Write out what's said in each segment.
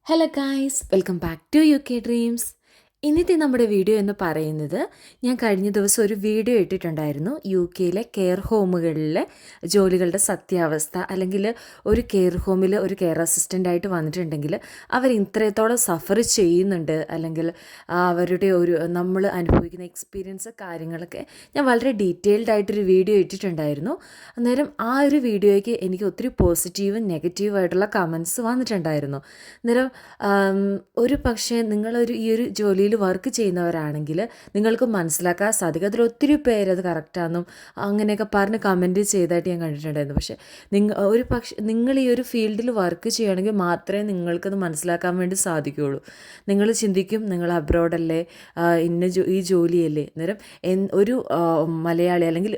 Hello guys, welcome back to UK dreams. ഇന്നത്തെ നമ്മുടെ video എന്ന് പറയുന്നത്, ഞാൻ കഴിഞ്ഞ ദിവസം ഒരു വീഡിയോ ഇട്ടിട്ടുണ്ടായിരുന്നു. UK കെയർ ഹോമുകളിലെ ജോലികളുടെ സത്യാവസ്ഥ, അല്ലെങ്കിൽ ഒരു കെയർ ഹോമിൽ ഒരു കെയർ അസിസ്റ്റൻ്റായിട്ട് വന്നിട്ടുണ്ടെങ്കിൽ അവർ ഇത്രത്തോളം സഫർ ചെയ്യുന്നുണ്ട്, അല്ലെങ്കിൽ അവരുടെ നമ്മൾ അനുഭവിക്കുന്ന എക്സ്പീരിയൻസ് കാര്യങ്ങളൊക്കെ ഞാൻ വളരെ ഡീറ്റെയിൽഡ് ആയിട്ടൊരു വീഡിയോ ഇട്ടിട്ടുണ്ടായിരുന്നു. അന്നേരം ആ ഒരു വീഡിയോയ്ക്ക് എനിക്ക് ഒത്തിരി പോസിറ്റീവും നെഗറ്റീവായിട്ടുള്ള കമൻസ് വന്നിട്ടുണ്ടായിരുന്നു. അന്നേരം ഒരു പക്ഷേ ഈ ഒരു ജോലിയിൽ വർക്ക് ചെയ്യുന്നവരാണെങ്കിൽ നിങ്ങൾക്ക് മനസ്സിലാക്കാൻ സാധിക്കും. അതിൽ ഒത്തിരി പേര് അത് കറക്റ്റാണെന്നും അങ്ങനെയൊക്കെ പറഞ്ഞ് കമൻറ്റ് ചെയ്തായിട്ട് ഞാൻ കണ്ടിട്ടുണ്ടായിരുന്നു. പക്ഷേ നിങ്ങൾ ഈ ഒരു ഫീൽഡിൽ വർക്ക് ചെയ്യുകയാണെങ്കിൽ മാത്രമേ നിങ്ങൾക്കത് മനസ്സിലാക്കാൻ വേണ്ടി സാധിക്കുകയുള്ളൂ. നിങ്ങൾ ചിന്തിക്കും, നിങ്ങൾ അബ്രോഡല്ലേ, ഈ ജോലിയല്ലേ. അന്നേരം ഒരു മലയാളി, അല്ലെങ്കിൽ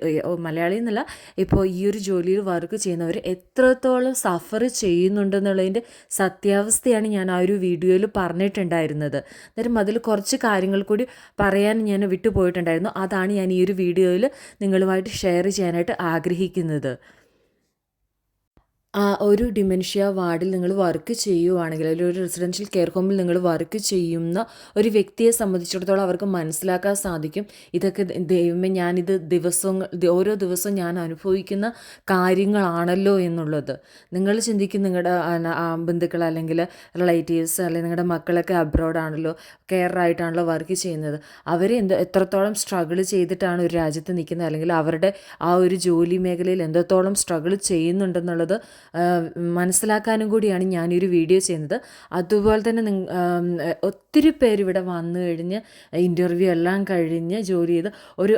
മലയാളി എന്നല്ല, ഇപ്പോൾ ഈ ഒരു ജോലിയിൽ വർക്ക് ചെയ്യുന്നവർ എത്രത്തോളം സഫർ ചെയ്യുന്നുണ്ടെന്നുള്ളതിൻ്റെ സത്യാവസ്ഥയാണ് ഞാൻ ആ ഒരു വീഡിയോയിൽ പറഞ്ഞിട്ടുണ്ടായിരുന്നത്. അന്നേരം അതിൽ കുറച്ച് കാര്യങ്ങൾ കൂടി പറയാൻ ഞാൻ വിട്ടുപോയിട്ടുണ്ടായിരുന്നു. അതാണ് ഞാൻ ഈ ഒരു വീഡിയോയിൽ നിങ്ങളുമായിട്ട് ഷെയർ ചെയ്യാനായിട്ട് ആഗ്രഹിക്കുന്നത്. ഒരു ഡിമെൻഷ്യ വാർഡിൽ നിങ്ങൾ വർക്ക് ചെയ്യുവാണെങ്കിൽ, അല്ലെങ്കിൽ ഒരു റെസിഡൻഷ്യൽ കെയർ ഹോമിൽ നിങ്ങൾ വർക്ക് ചെയ്യുന്ന ഒരു വ്യക്തിയെ സംബന്ധിച്ചിടത്തോളം അവർക്ക് മനസ്സിലാക്കാൻ സാധിക്കും, ഇതൊക്കെ ദൈവമേ ഞാനിത് ഓരോ ദിവസവും ഞാൻ അനുഭവിക്കുന്ന കാര്യങ്ങളാണല്ലോ എന്നുള്ളത്. നിങ്ങൾ ചിന്തിക്കും, നിങ്ങളുടെ ബന്ധുക്കൾ അല്ലെങ്കിൽ റിലേറ്റീവ്സ് അല്ലെങ്കിൽ നിങ്ങളുടെ മക്കളൊക്കെ അബ്രോഡാണല്ലോ, കെയറായിട്ടാണല്ലോ വർക്ക് ചെയ്യുന്നത്. അവർ എത്രത്തോളം സ്ട്രഗിൾ ചെയ്തിട്ടാണ് ഒരു രാജ്യത്ത് നിൽക്കുന്നത്, അല്ലെങ്കിൽ അവരുടെ ആ ഒരു ജോലി മേഖലയിൽ എത്രത്തോളം സ്ട്രഗിൾ ചെയ്യുന്നുണ്ടെന്നുള്ളത് മനസ്സിലാക്കാനും കൂടിയാണ് ഞാനൊരു വീഡിയോ ചെയ്യുന്നത്. അതുപോലെ തന്നെ ഒത്തിരി പേര് ഇവിടെ വന്നു കഴിഞ്ഞ് ഇൻ്റർവ്യൂ എല്ലാം കഴിഞ്ഞ് ജോലി ചെയ്ത് ഒരു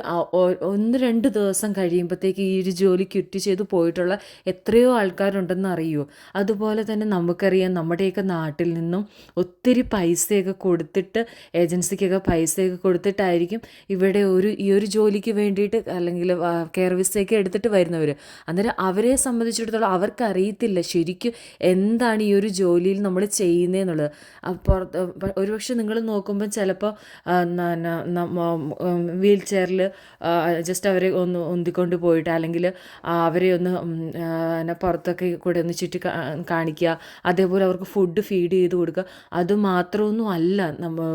1-2 ദിവസം കഴിയുമ്പോഴത്തേക്ക് ഈ ഒരു ജോലി ക്വിറ്റ് ചെയ്ത് പോയിട്ടുള്ള എത്രയോ ആൾക്കാരുണ്ടെന്ന് അറിയുമോ. അതുപോലെ തന്നെ നമുക്കറിയാം, നമ്മുടെയൊക്കെ നാട്ടിൽ നിന്നും ഒത്തിരി പൈസയൊക്കെ കൊടുത്തിട്ട്, ഏജൻസിക്കൊക്കെ പൈസയൊക്കെ കൊടുത്തിട്ടായിരിക്കും ഇവിടെ ഈ ഒരു ജോലിക്ക് വേണ്ടിയിട്ട്, അല്ലെങ്കിൽ കെയർ വിസയൊക്കെ എടുത്തിട്ട് വരുന്നവർ. അന്നേരം അവരെ സംബന്ധിച്ചിടത്തോളം അവർക്കറിയത്തില്ല ശരിക്കും എന്താണ് ഈ ഒരു ജോലിയിൽ നമ്മൾ ചെയ്യുന്നതെന്നുള്ളത്. അപ്പോൾ ഒരുപക്ഷെ നിങ്ങൾ നോക്കുമ്പോൾ ചിലപ്പോൾ വീൽ ചെയറിൽ ജസ്റ്റ് അവരെ ഒന്ന് ഉന്തിക്കൊണ്ട് പോയിട്ട്, അല്ലെങ്കിൽ അവരെ ഒന്ന് പുറത്തൊക്കെ കൂടെ ഒന്ന് ചുറ്റി കാണിക്കുക, അതേപോലെ അവർക്ക് ഫുഡ് ഫീഡ് ചെയ്ത് കൊടുക്കുക. അതുമാത്രമൊന്നും അല്ല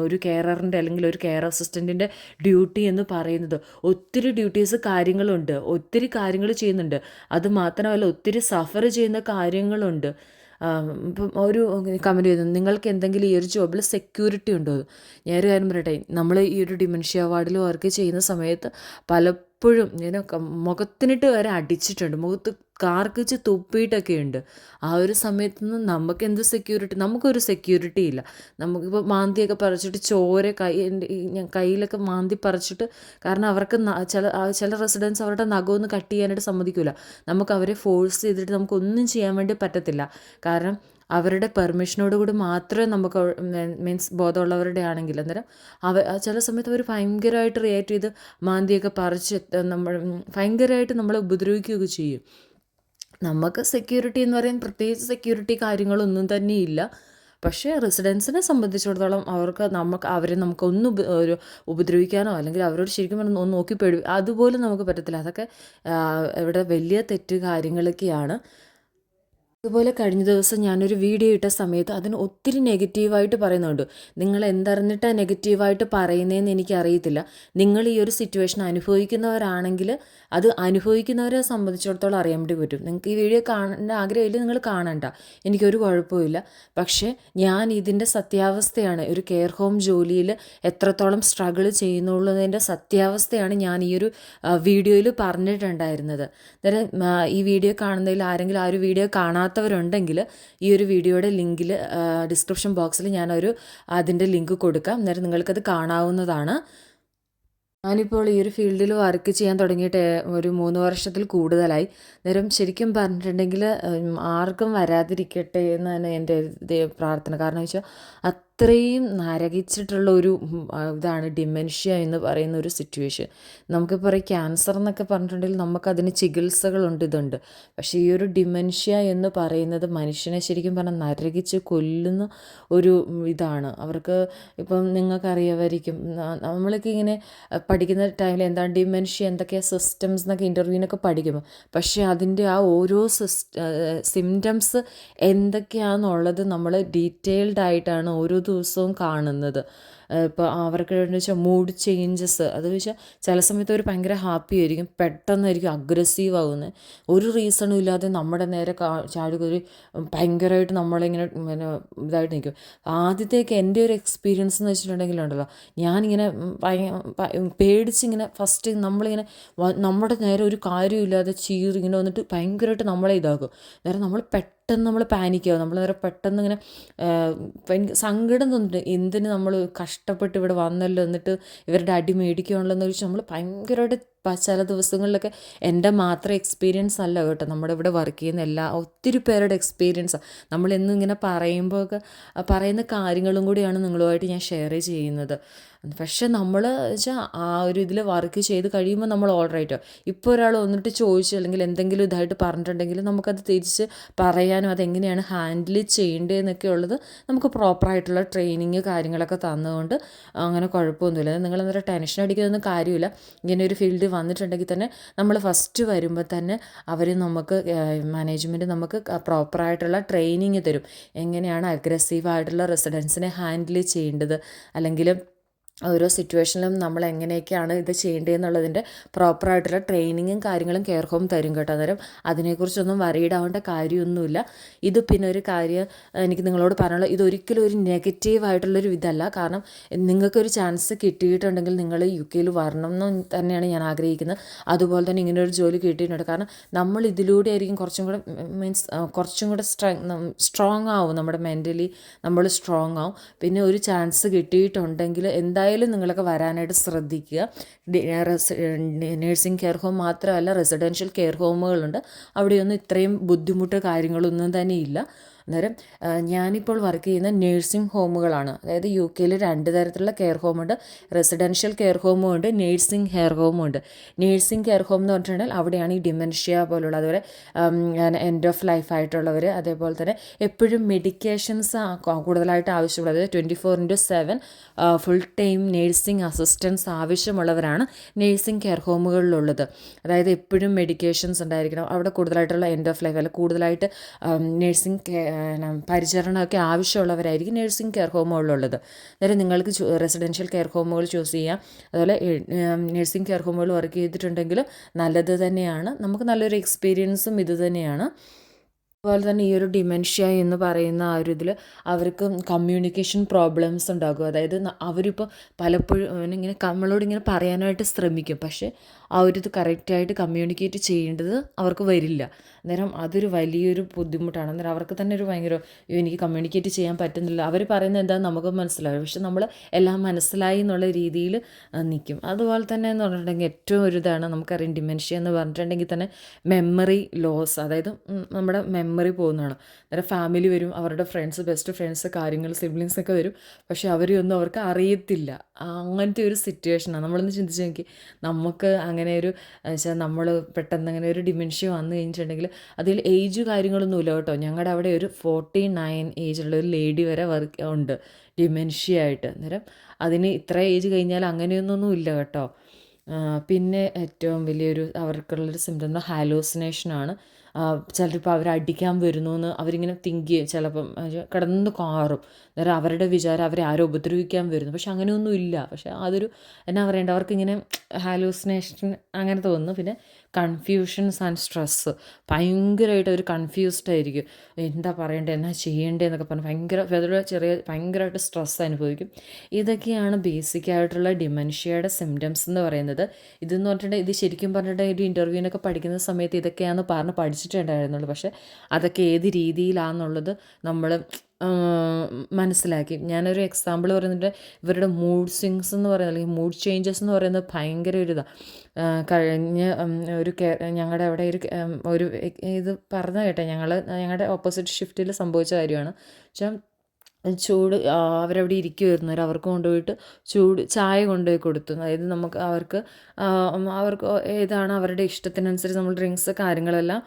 ഒരു കെയറിൻ്റെ അല്ലെങ്കിൽ ഒരു കെയർ അസിസ്റ്റൻറ്റിൻ്റെ ഡ്യൂട്ടി എന്ന് പറയുന്നത്. ഒത്തിരി ഡ്യൂട്ടീസ് കാര്യങ്ങളുണ്ട്, ഒത്തിരി കാര്യങ്ങൾ ചെയ്യുന്നുണ്ട്. അതുമാത്രമല്ല, ഒത്തിരി സഫർ ചെയ്യുന്ന കാര്യങ്ങളുണ്ട്. ഇപ്പം ഒരു കമൻറ്റ് ചെയ്യുന്നു, നിങ്ങൾക്ക് എന്തെങ്കിലും ഈ ഒരു ജോബിൽ സെക്യൂരിറ്റി ഉണ്ടോ? ഞാനൊരു കാര്യം പറയട്ടെ, നമ്മൾ ഈ ഒരു ഡിമെൻഷ്യ വാർഡിൽ വർക്ക് ചെയ്യുന്ന സമയത്ത് പലപ്പോഴും മുഖത്തിനിട്ട് വരെ അടിച്ചിട്ടുണ്ട്, മുഖത്ത് കാർക്കിച്ച് തുപ്പിയിട്ടൊക്കെ ഉണ്ട്. ആ ഒരു സമയത്തൊന്നും നമുക്ക് എന്ത് സെക്യൂരിറ്റി? നമുക്കൊരു സെക്യൂരിറ്റി ഇല്ല. നമുക്കിപ്പോൾ മാന്തിയൊക്കെ പറിച്ചിട്ട് ഞാൻ കയ്യിലൊക്കെ മാന്തി പറിച്ചിട്ട്, കാരണം അവർക്ക് ചില റെസിഡൻസ് അവരുടെ നഖമൊന്നും കട്ട് ചെയ്യാനായിട്ട് സമ്മതിക്കില്ല. നമുക്ക് അവരെ ഫോഴ്സ് ചെയ്തിട്ട് നമുക്കൊന്നും ചെയ്യാൻ വേണ്ടി പറ്റത്തില്ല. കാരണം അവരുടെ പെർമിഷനോട് കൂടി മാത്രമേ നമുക്ക്, മീൻസ് ബോധമുള്ളവരുടെ ആണെങ്കിൽ, അന്നേരം ചില സമയത്ത് അവർ ഭയങ്കരമായിട്ട് റിയാക്ട് ചെയ്ത് മാന്തിയൊക്കെ പറിച്ച് ഭയങ്കരമായിട്ട് നമ്മളെ ഉപദ്രവിക്കുകയൊക്കെ ചെയ്യും. നമുക്ക് സെക്യൂരിറ്റി എന്ന് പറയാൻ പ്രത്യേകിച്ച് സെക്യൂരിറ്റി കാര്യങ്ങളൊന്നും തന്നെ ഇല്ല. പക്ഷേ റെസിഡൻസിനെ സംബന്ധിച്ചിടത്തോളം അവരെ നമുക്കൊന്നും ഉപദ്രവിക്കാനോ, അല്ലെങ്കിൽ അവരോട് ശരിക്കും പറഞ്ഞാൽ ഒന്ന് നോക്കി അതുപോലും നമുക്ക് പറ്റത്തില്ല. അതൊക്കെ ഇവിടെ വലിയ തെറ്റ് കാര്യങ്ങളൊക്കെയാണ്. അതുപോലെ കഴിഞ്ഞ ദിവസം ഞാനൊരു വീഡിയോ ഇട്ട സമയത്ത് അതിന് ഒത്തിരി നെഗറ്റീവായിട്ട് പറയുന്നുണ്ട്. നിങ്ങൾ എന്തറിഞ്ഞിട്ടാണ് നെഗറ്റീവായിട്ട് പറയുന്നതെന്ന് എനിക്കറിയത്തില്ല. നിങ്ങൾ ഈ ഒരു സിറ്റുവേഷൻ അനുഭവിക്കുന്നവരാണെങ്കിൽ അത് അനുഭവിക്കുന്നവരെ സംബന്ധിച്ചിടത്തോളം അറിയാൻ വേണ്ടി പറ്റും. നിങ്ങൾക്ക് ഈ വീഡിയോ കാണേണ്ട ആഗ്രഹമില്ല, നിങ്ങൾ കാണണ്ട, എനിക്കൊരു കുഴപ്പമില്ല. പക്ഷേ ഞാൻ ഇതിൻ്റെ സത്യാവസ്ഥയാണ്, ഒരു കെയർ ഹോം ജോലിയിൽ എത്രത്തോളം സ്ട്രഗിൾ ചെയ്യുന്നുള്ളതിൻ്റെ സത്യാവസ്ഥയാണ് ഞാൻ ഈ ഒരു വീഡിയോയിൽ പറഞ്ഞിട്ടുണ്ടായിരുന്നത്. അന്നേരം ഈ വീഡിയോ കാണുന്നതിൽ ആരെങ്കിലും ആ ഒരു വീഡിയോ കാണാത്തവരുണ്ടെങ്കിൽ ഈ ഒരു വീഡിയോയുടെ ലിങ്കിൽ ഡിസ്ക്രിപ്ഷൻ ബോക്സിൽ അതിൻ്റെ ലിങ്ക് കൊടുക്കാം. അന്നേരം നിങ്ങൾക്കത് കാണാവുന്നതാണ്. ഞാനിപ്പോൾ ഈ ഒരു ഫീൽഡിൽ വർക്ക് ചെയ്യാൻ തുടങ്ങിയിട്ട് ഒരു 3 വർഷത്തിൽ കൂടുതലായി. അന്നേരം ശരിക്കും പറഞ്ഞിട്ടുണ്ടെങ്കിൽ ആർക്കും വരാതിരിക്കട്ടെ എന്നാണ് എൻ്റെ പ്രാർത്ഥന. കാരണം വെച്ചാൽ അത്രയും നരകിച്ചിട്ടുള്ള ഒരു ഇതാണ് ഡിമെൻഷ്യ എന്ന് പറയുന്ന ഒരു സിറ്റുവേഷൻ. നമുക്ക് പറയും ക്യാൻസർ എന്നൊക്കെ പറഞ്ഞിട്ടുണ്ടെങ്കിൽ നമുക്കതിന് ചികിത്സകളുണ്ട്, ഇതുണ്ട്. പക്ഷേ ഈ ഒരു ഡിമെൻഷ്യ എന്ന് പറയുന്നത് മനുഷ്യനെ ശരിക്കും പറഞ്ഞാൽ നരകിച്ച് കൊല്ലുന്ന ഒരു ഇതാണ്. അവർക്ക് ഇപ്പം നിങ്ങൾക്കറിയാമായിരിക്കും, നമ്മളൊക്കെ ഇങ്ങനെ പഠിക്കുന്ന ടൈമിൽ എന്താണ് ഡിമെൻഷ്യ, എന്തൊക്കെയാണ് സിസ്റ്റംസ് എന്നൊക്കെ ഇൻ്റർവ്യൂവിനൊക്കെ പഠിക്കുമ്പോൾ, പക്ഷേ അതിൻ്റെ ആ ഓരോ സിംറ്റംസ് എന്തൊക്കെയാണെന്നുള്ളത് നമ്മൾ ഡീറ്റെയിൽഡ് ആയിട്ടാണ് ഓരോ ദിവസവും കാണുന്നത്. ഇപ്പോൾ അവർക്ക് വെച്ചാൽ മൂഡ് ചേഞ്ചസ്, അത് വെച്ചാൽ ചില സമയത്ത് അവർ ഭയങ്കര ഹാപ്പി ആയിരിക്കും, പെട്ടെന്നായിരിക്കും അഗ്രസീവ് ആകുന്നത്. ഒരു റീസണും ഇല്ലാതെ നമ്മുടെ നേരെ ചാടുകയൊരു ഭയങ്കരമായിട്ട് നമ്മളിങ്ങനെ പിന്നെ ഇതായിട്ട് നിൽക്കും. ആദ്യത്തേക്ക് എൻ്റെ ഒരു എക്സ്പീരിയൻസ് എന്ന് വെച്ചിട്ടുണ്ടെങ്കിലുണ്ടല്ലോ, ഞാനിങ്ങനെ പേടിച്ചിങ്ങനെ ഫസ്റ്റ് നമ്മളിങ്ങനെ നമ്മുടെ നേരെ ഒരു കാര്യമില്ലാതെ ചീറി ഇങ്ങനെ വന്നിട്ട് ഭയങ്കരമായിട്ട് നമ്മളെ ഇതാക്കും. നേരെ നമ്മൾ പെട്ടെന്ന് നമ്മൾ പാനിക്കാവും, നമ്മൾ നേരെ പെട്ടെന്ന് ഇങ്ങനെ സങ്കടം തോന്നിട്ട് എന്തിന് നമ്മൾ കഷ്ടപ്പെട്ട് ഇവിടെ വന്നല്ലോ, എന്നിട്ട് ഇവരുടെ അടി മേടിക്കുകയാണല്ലോ എന്ന് വെച്ചാൽ നമ്മൾ ഭയങ്കരമായിട്ട് ചില ദിവസങ്ങളിലൊക്കെ എൻ്റെ മാത്രം എക്സ്പീരിയൻസ് അല്ല കേട്ടോ, നമ്മുടെ ഇവിടെ വർക്ക് ചെയ്യുന്ന ഒത്തിരി പേരുടെ എക്സ്പീരിയൻസാണ്. നമ്മളെന്നും ഇങ്ങനെ പറയുമ്പോഴൊക്കെ പറയുന്ന കാര്യങ്ങളും കൂടിയാണ് നിങ്ങളുമായിട്ട് ഞാൻ ഷെയർ ചെയ്യുന്നത്. പക്ഷെ നമ്മൾ വെച്ചാൽ ആ ഒരു ഇതിൽ വർക്ക് ചെയ്ത് കഴിയുമ്പോൾ നമ്മൾ ഓൾറൈറ്റോ. ഇപ്പോൾ ഒരാൾ വന്നിട്ട് ചോദിച്ചു അല്ലെങ്കിൽ എന്തെങ്കിലും ഇതായിട്ട് പറഞ്ഞിട്ടുണ്ടെങ്കിൽ നമുക്കത് തിരിച്ച് പറയാനും അതെങ്ങനെയാണ് ഹാൻഡിൽ ചെയ്യേണ്ടതെന്നൊക്കെ ഉള്ളത് നമുക്ക് പ്രോപ്പറായിട്ടുള്ള ട്രെയിനിങ് കാര്യങ്ങളൊക്കെ തന്നുകൊണ്ട് അങ്ങനെ കുഴപ്പമൊന്നുമില്ല. നിങ്ങൾ അന്നേരം ടെൻഷൻ അടിക്കുന്നൊന്നും കാര്യമില്ല. ഇങ്ങനെ ഒരു ഫീൽഡ് വന്നിട്ടുണ്ടെങ്കിൽ തന്നെ നമ്മൾ ഫസ്റ്റ് വരുമ്പോൾ തന്നെ അവർ നമുക്ക് മാനേജ്മെൻറ്റ് നമുക്ക് പ്രോപ്പറായിട്ടുള്ള ട്രെയിനിങ് തരും. എങ്ങനെയാണ് അഗ്രസീവായിട്ടുള്ള റെസിഡൻസിനെ ഹാൻഡിൽ ചെയ്യേണ്ടത്, അല്ലെങ്കിൽ ഓരോ സിറ്റുവേഷനിലും നമ്മൾ എങ്ങനെയൊക്കെയാണ് ഇത് ചെയ്യേണ്ടതെന്നുള്ളതിൻ്റെ പ്രോപ്പറായിട്ടുള്ള ട്രെയിനിങ്ങും കാര്യങ്ങളും കെയർ ഹോം തരും കേട്ടോ. അന്നേരം അതിനെക്കുറിച്ചൊന്നും വറീഡാവേണ്ട കാര്യമൊന്നുമില്ല. ഇത് പിന്നെ ഒരു കാര്യം എനിക്ക് നിങ്ങളോട് പറയാനുള്ളത്, ഇതൊരിക്കലും ഒരു നെഗറ്റീവായിട്ടുള്ളൊരു ഇതല്ല. കാരണം നിങ്ങൾക്കൊരു ചാൻസ് കിട്ടിയിട്ടുണ്ടെങ്കിൽ നിങ്ങൾ UK വരണം എന്ന് തന്നെയാണ് ഞാൻ ആഗ്രഹിക്കുന്നത്. അതുപോലെ തന്നെ ഇങ്ങനെ ഒരു ജോലി കിട്ടിയിട്ടുണ്ട്. കാരണം നമ്മൾ ഇതിലൂടെ ആയിരിക്കും കുറച്ചും കൂടെ കുറച്ചും കൂടെ സ്ട്രോങ് ആവും, നമ്മുടെ മെൻ്റലി നമ്മൾ സ്ട്രോങ് ആവും. പിന്നെ ഒരു ചാൻസ് കിട്ടിയിട്ടുണ്ടെങ്കിൽ എന്തായാലും നിങ്ങളൊക്കെ വരാനായിട്ട് ശ്രദ്ധിക്കുക. നേഴ്സിംഗ് കെയർ ഹോം മാത്രമല്ല, റെസിഡൻഷ്യൽ കെയർ ഹോമുകളുണ്ട്. അവിടെയൊന്നും ഇത്രയും ബുദ്ധിമുട്ട് കാര്യങ്ങളൊന്നും തന്നെ ഇല്ല. അന്നേരം ഞാനിപ്പോൾ വർക്ക് ചെയ്യുന്ന നേഴ്സിംഗ് ഹോമുകളാണ്. അതായത് UK 2 തരത്തിലുള്ള കെയർ ഹോമുണ്ട്. റെസിഡൻഷ്യൽ കെയർ ഹോമും ഉണ്ട്, നേഴ്സിംഗ് കെയർ ഹോമും ഉണ്ട്. നേഴ്സിംഗ് കെയർ ഹോം എന്ന് പറഞ്ഞിട്ടുണ്ടെങ്കിൽ അവിടെയാണ് ഈ ഡിമെൻഷ്യ പോലുള്ള, അതുപോലെ എൻഡ് ഓഫ് ലൈഫ് ആയിട്ടുള്ളവർ, അതേപോലെ തന്നെ എപ്പോഴും മെഡിക്കേഷൻസ് കൂടുതലായിട്ട് ആവശ്യമുള്ളത് 24/7 ഫുൾ ടൈം നേഴ്സിംഗ് അസിസ്റ്റൻസ് ആവശ്യമുള്ളവരാണ് നേഴ്സിംഗ് കെയർ ഹോമുകളിലുള്ളത്. അതായത് എപ്പോഴും മെഡിക്കേഷൻസ് ഉണ്ടായിരിക്കണം. അവിടെ കൂടുതലായിട്ടുള്ള എൻഡ് ഓഫ് ലൈഫ് അല്ല, കൂടുതലായിട്ട് നേഴ്സിംഗ് പരിചരണമൊക്കെ ആവശ്യമുള്ളവരായിരിക്കും നേഴ്സിംഗ് കെയർ ഹോമുകളിലുള്ളത്. അതായത് നിങ്ങൾക്ക് റെസിഡൻഷ്യൽ കെയർ ഹോമുകൾ ചൂസ് ചെയ്യാം. അതുപോലെ നേഴ്സിംഗ് കെയർ ഹോമുകൾ വർക്ക് ചെയ്തിട്ടുണ്ടെങ്കിൽ നല്ലത് തന്നെയാണ്, നമുക്ക് നല്ലൊരു എക്സ്പീരിയൻസും ഇത് തന്നെയാണ്. അതുപോലെ തന്നെ ഈ ഒരു ഡിമെൻഷ്യ എന്ന് പറയുന്ന ആ ഒരു ഇതിൽ അവർക്ക് കമ്മ്യൂണിക്കേഷൻ പ്രോബ്ലംസ് ഉണ്ടാകും. അതായത് അവരിപ്പോൾ പലപ്പോഴും ഇങ്ങനെ നമ്മളോടിങ്ങനെ പറയാനായിട്ട് ശ്രമിക്കും, പക്ഷേ ആ ഒരു ഇത് കറക്റ്റായിട്ട് കമ്മ്യൂണിക്കേറ്റ് ചെയ്യേണ്ടത് അവർക്ക് വരില്ല. അന്നേരം അതൊരു വലിയൊരു ബുദ്ധിമുട്ടാണ്. അന്നേരം അവർക്ക് തന്നെ ഒരു ഭയങ്കര എനിക്ക് കമ്മ്യൂണിക്കേറ്റ് ചെയ്യാൻ പറ്റുന്നില്ല, അവർ പറയുന്നത് എന്താണെന്ന് നമുക്ക് മനസ്സിലാവും, പക്ഷെ നമ്മൾ എല്ലാം മനസ്സിലായി എന്നുള്ള രീതിയിൽ നിൽക്കും. അതുപോലെ തന്നെ എന്ന് പറഞ്ഞിട്ടുണ്ടെങ്കിൽ ഏറ്റവും ഒരു ഇതാണ് നമുക്കറിയാം, ഡിമെൻഷ്യ എന്ന് പറഞ്ഞിട്ടുണ്ടെങ്കിൽ തന്നെ മെമ്മറി ലോസ്, അതായത് നമ്മുടെ മെമ്മറി പോകുന്നതാണ്. അന്നേരം ഫാമിലി വരും, അവരുടെ ഫ്രണ്ട്സ്, ബെസ്റ്റ് ഫ്രണ്ട്സ്, കാര്യങ്ങൾ, സിബ്ലിങ്സ് ഒക്കെ വരും, പക്ഷെ അവരെയൊന്നും അവർക്ക് അറിയത്തില്ല. അങ്ങനത്തെ ഒരു സിറ്റുവേഷനാണ്. നമ്മളൊന്ന് ചിന്തിച്ച് നോക്കി, നമുക്ക് അങ്ങനെ ഒരു വെച്ചാൽ നമ്മൾ പെട്ടെന്ന് അങ്ങനെ ഒരു ഡിമെൻഷ്യ വന്നു കഴിഞ്ഞിട്ടുണ്ടെങ്കിൽ അതിൽ ഏജ് കാര്യങ്ങളൊന്നുമില്ല കേട്ടോ. ഞങ്ങളുടെ അവിടെ ഒരു 49 ഏജുള്ള ഒരു ലേഡി വരെ വർക്ക് ഉണ്ട് ഡിമെൻഷ്യ ആയിട്ട്. അന്നേരം അതിന് ഇത്ര ഏജ് കഴിഞ്ഞാൽ അങ്ങനെയൊന്നും ഇല്ല കേട്ടോ. പിന്നെ ഏറ്റവും വലിയൊരു അവർക്കുള്ളൊരു സിംറ്റം ഹാലൂസിനേഷനാണ്. ചിലപ്പോൾ അവരടിക്കാൻ വരുന്നു എന്ന് അവരിങ്ങനെ തിങ്ക് ചെയ്യും, ചിലപ്പം കിടന്ന് കാറും. അന്നേരം അവരുടെ വിചാരം അവരെ ആരോ ഉപദ്രവിക്കാൻ വരുന്നു, പക്ഷെ അങ്ങനെയൊന്നും ഇല്ല. പക്ഷെ അതൊരു എന്നാ പറയേണ്ടത്, അവർക്കിങ്ങനെ ഹാലൂസിനേഷൻ അങ്ങനെ തോന്നുന്നു. പിന്നെ കൺഫ്യൂഷൻസ് ആൻഡ് സ്ട്രെസ്സ്, ഭയങ്കരമായിട്ട് അവർ കൺഫ്യൂസ്ഡ് ആയിരിക്കും, എന്താ പറയേണ്ടത്, എന്നാ ചെയ്യേണ്ടതെന്നൊക്കെ പറഞ്ഞ് ഭയങ്കരമായിട്ട് സ്ട്രെസ് അനുഭവിക്കും. ഇതൊക്കെയാണ് ബേസിക്കായിട്ടുള്ള ഡിമെൻഷ്യയുടെ സിംറ്റംസ് എന്ന് പറയുന്നത്. ഇതെന്ന് പറഞ്ഞിട്ടുണ്ടെങ്കിൽ ഇത് ശരിക്കും പറഞ്ഞിട്ടുണ്ടെങ്കിൽ ഒരു ഇൻ്റർവ്യൂവിനൊക്കെ പഠിക്കുന്ന സമയത്ത് ഇതൊക്കെയാണെന്ന് പഠിച്ചിട്ടുണ്ടായിരുന്നുള്ളൂ. പക്ഷേ അതൊക്കെ ഏത് രീതിയിലാണെന്നുള്ളത് നമ്മൾ മനസ്സിലാക്കി. ഞാനൊരു എക്സാമ്പിൾ പറയുന്നുണ്ട്, ഇവരുടെ മൂഡ് സ്വിങ്സ് എന്ന് പറയുന്നത്, അല്ലെങ്കിൽ മൂഡ് ചേഞ്ചസ് എന്ന് പറയുന്നത് ഭയങ്കര ഒരു ഇതാണ്. കഴിഞ്ഞ ഒരു ഞങ്ങളുടെ അവിടെ ഒരു ഇത് പറഞ്ഞ കേട്ടെ, ഞങ്ങളുടെ ഓപ്പോസിറ്റ് ഷിഫ്റ്റിൽ സംഭവിച്ച കാര്യമാണ്. വെച്ചാൽ ചൂട് അവരവിടെ ഇരിക്കുമായിരുന്നു. അവർക്ക് കൊണ്ടുപോയിട്ട് ചായ കൊണ്ടുപോയി കൊടുത്തു. അതായത് നമുക്ക് അവർക്ക് ഏതാണ് അവരുടെ ഇഷ്ടത്തിനനുസരിച്ച് നമ്മൾ ഡ്രിങ്ക്സ് കാര്യങ്ങളെല്ലാം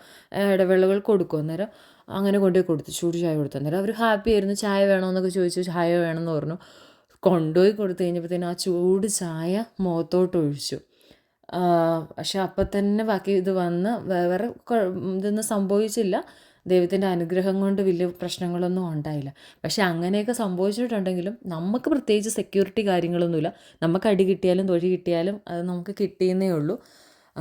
ഇടവേളകൾ കൊടുക്കും. അന്നേരം അങ്ങനെ കൊണ്ടുപോയി കൊടുത്തു, ചൂട് ചായ കൊടുത്തു. അന്നേരം അവർ ഹാപ്പി ആയിരുന്നു. ചായ വേണമെന്നൊക്കെ ചോദിച്ചു, ചായ വേണമെന്ന് പറഞ്ഞു. കൊണ്ടുപോയി കൊടുത്തു കഴിഞ്ഞപ്പോഴത്തേനും ആ ചൂട് ചായ മുഖത്തോട്ട് ഒഴിച്ചു. പക്ഷെ അപ്പം തന്നെ ബാക്കി ഇത് വന്ന് വേറെ ഇതൊന്നും സംഭവിച്ചില്ല. ദൈവത്തിൻ്റെ അനുഗ്രഹം കൊണ്ട് വലിയ പ്രശ്നങ്ങളൊന്നും ഉണ്ടായില്ല. പക്ഷെ അങ്ങനെയൊക്കെ സംഭവിച്ചിട്ടുണ്ടെങ്കിലും നമുക്ക് പ്രത്യേകിച്ച് സെക്യൂരിറ്റി കാര്യങ്ങളൊന്നുമില്ല. നമുക്ക് അടി കിട്ടിയാലും തൊഴി കിട്ടിയാലും അത് നമുക്ക് കിട്ടിയെന്നേ ഉള്ളൂ.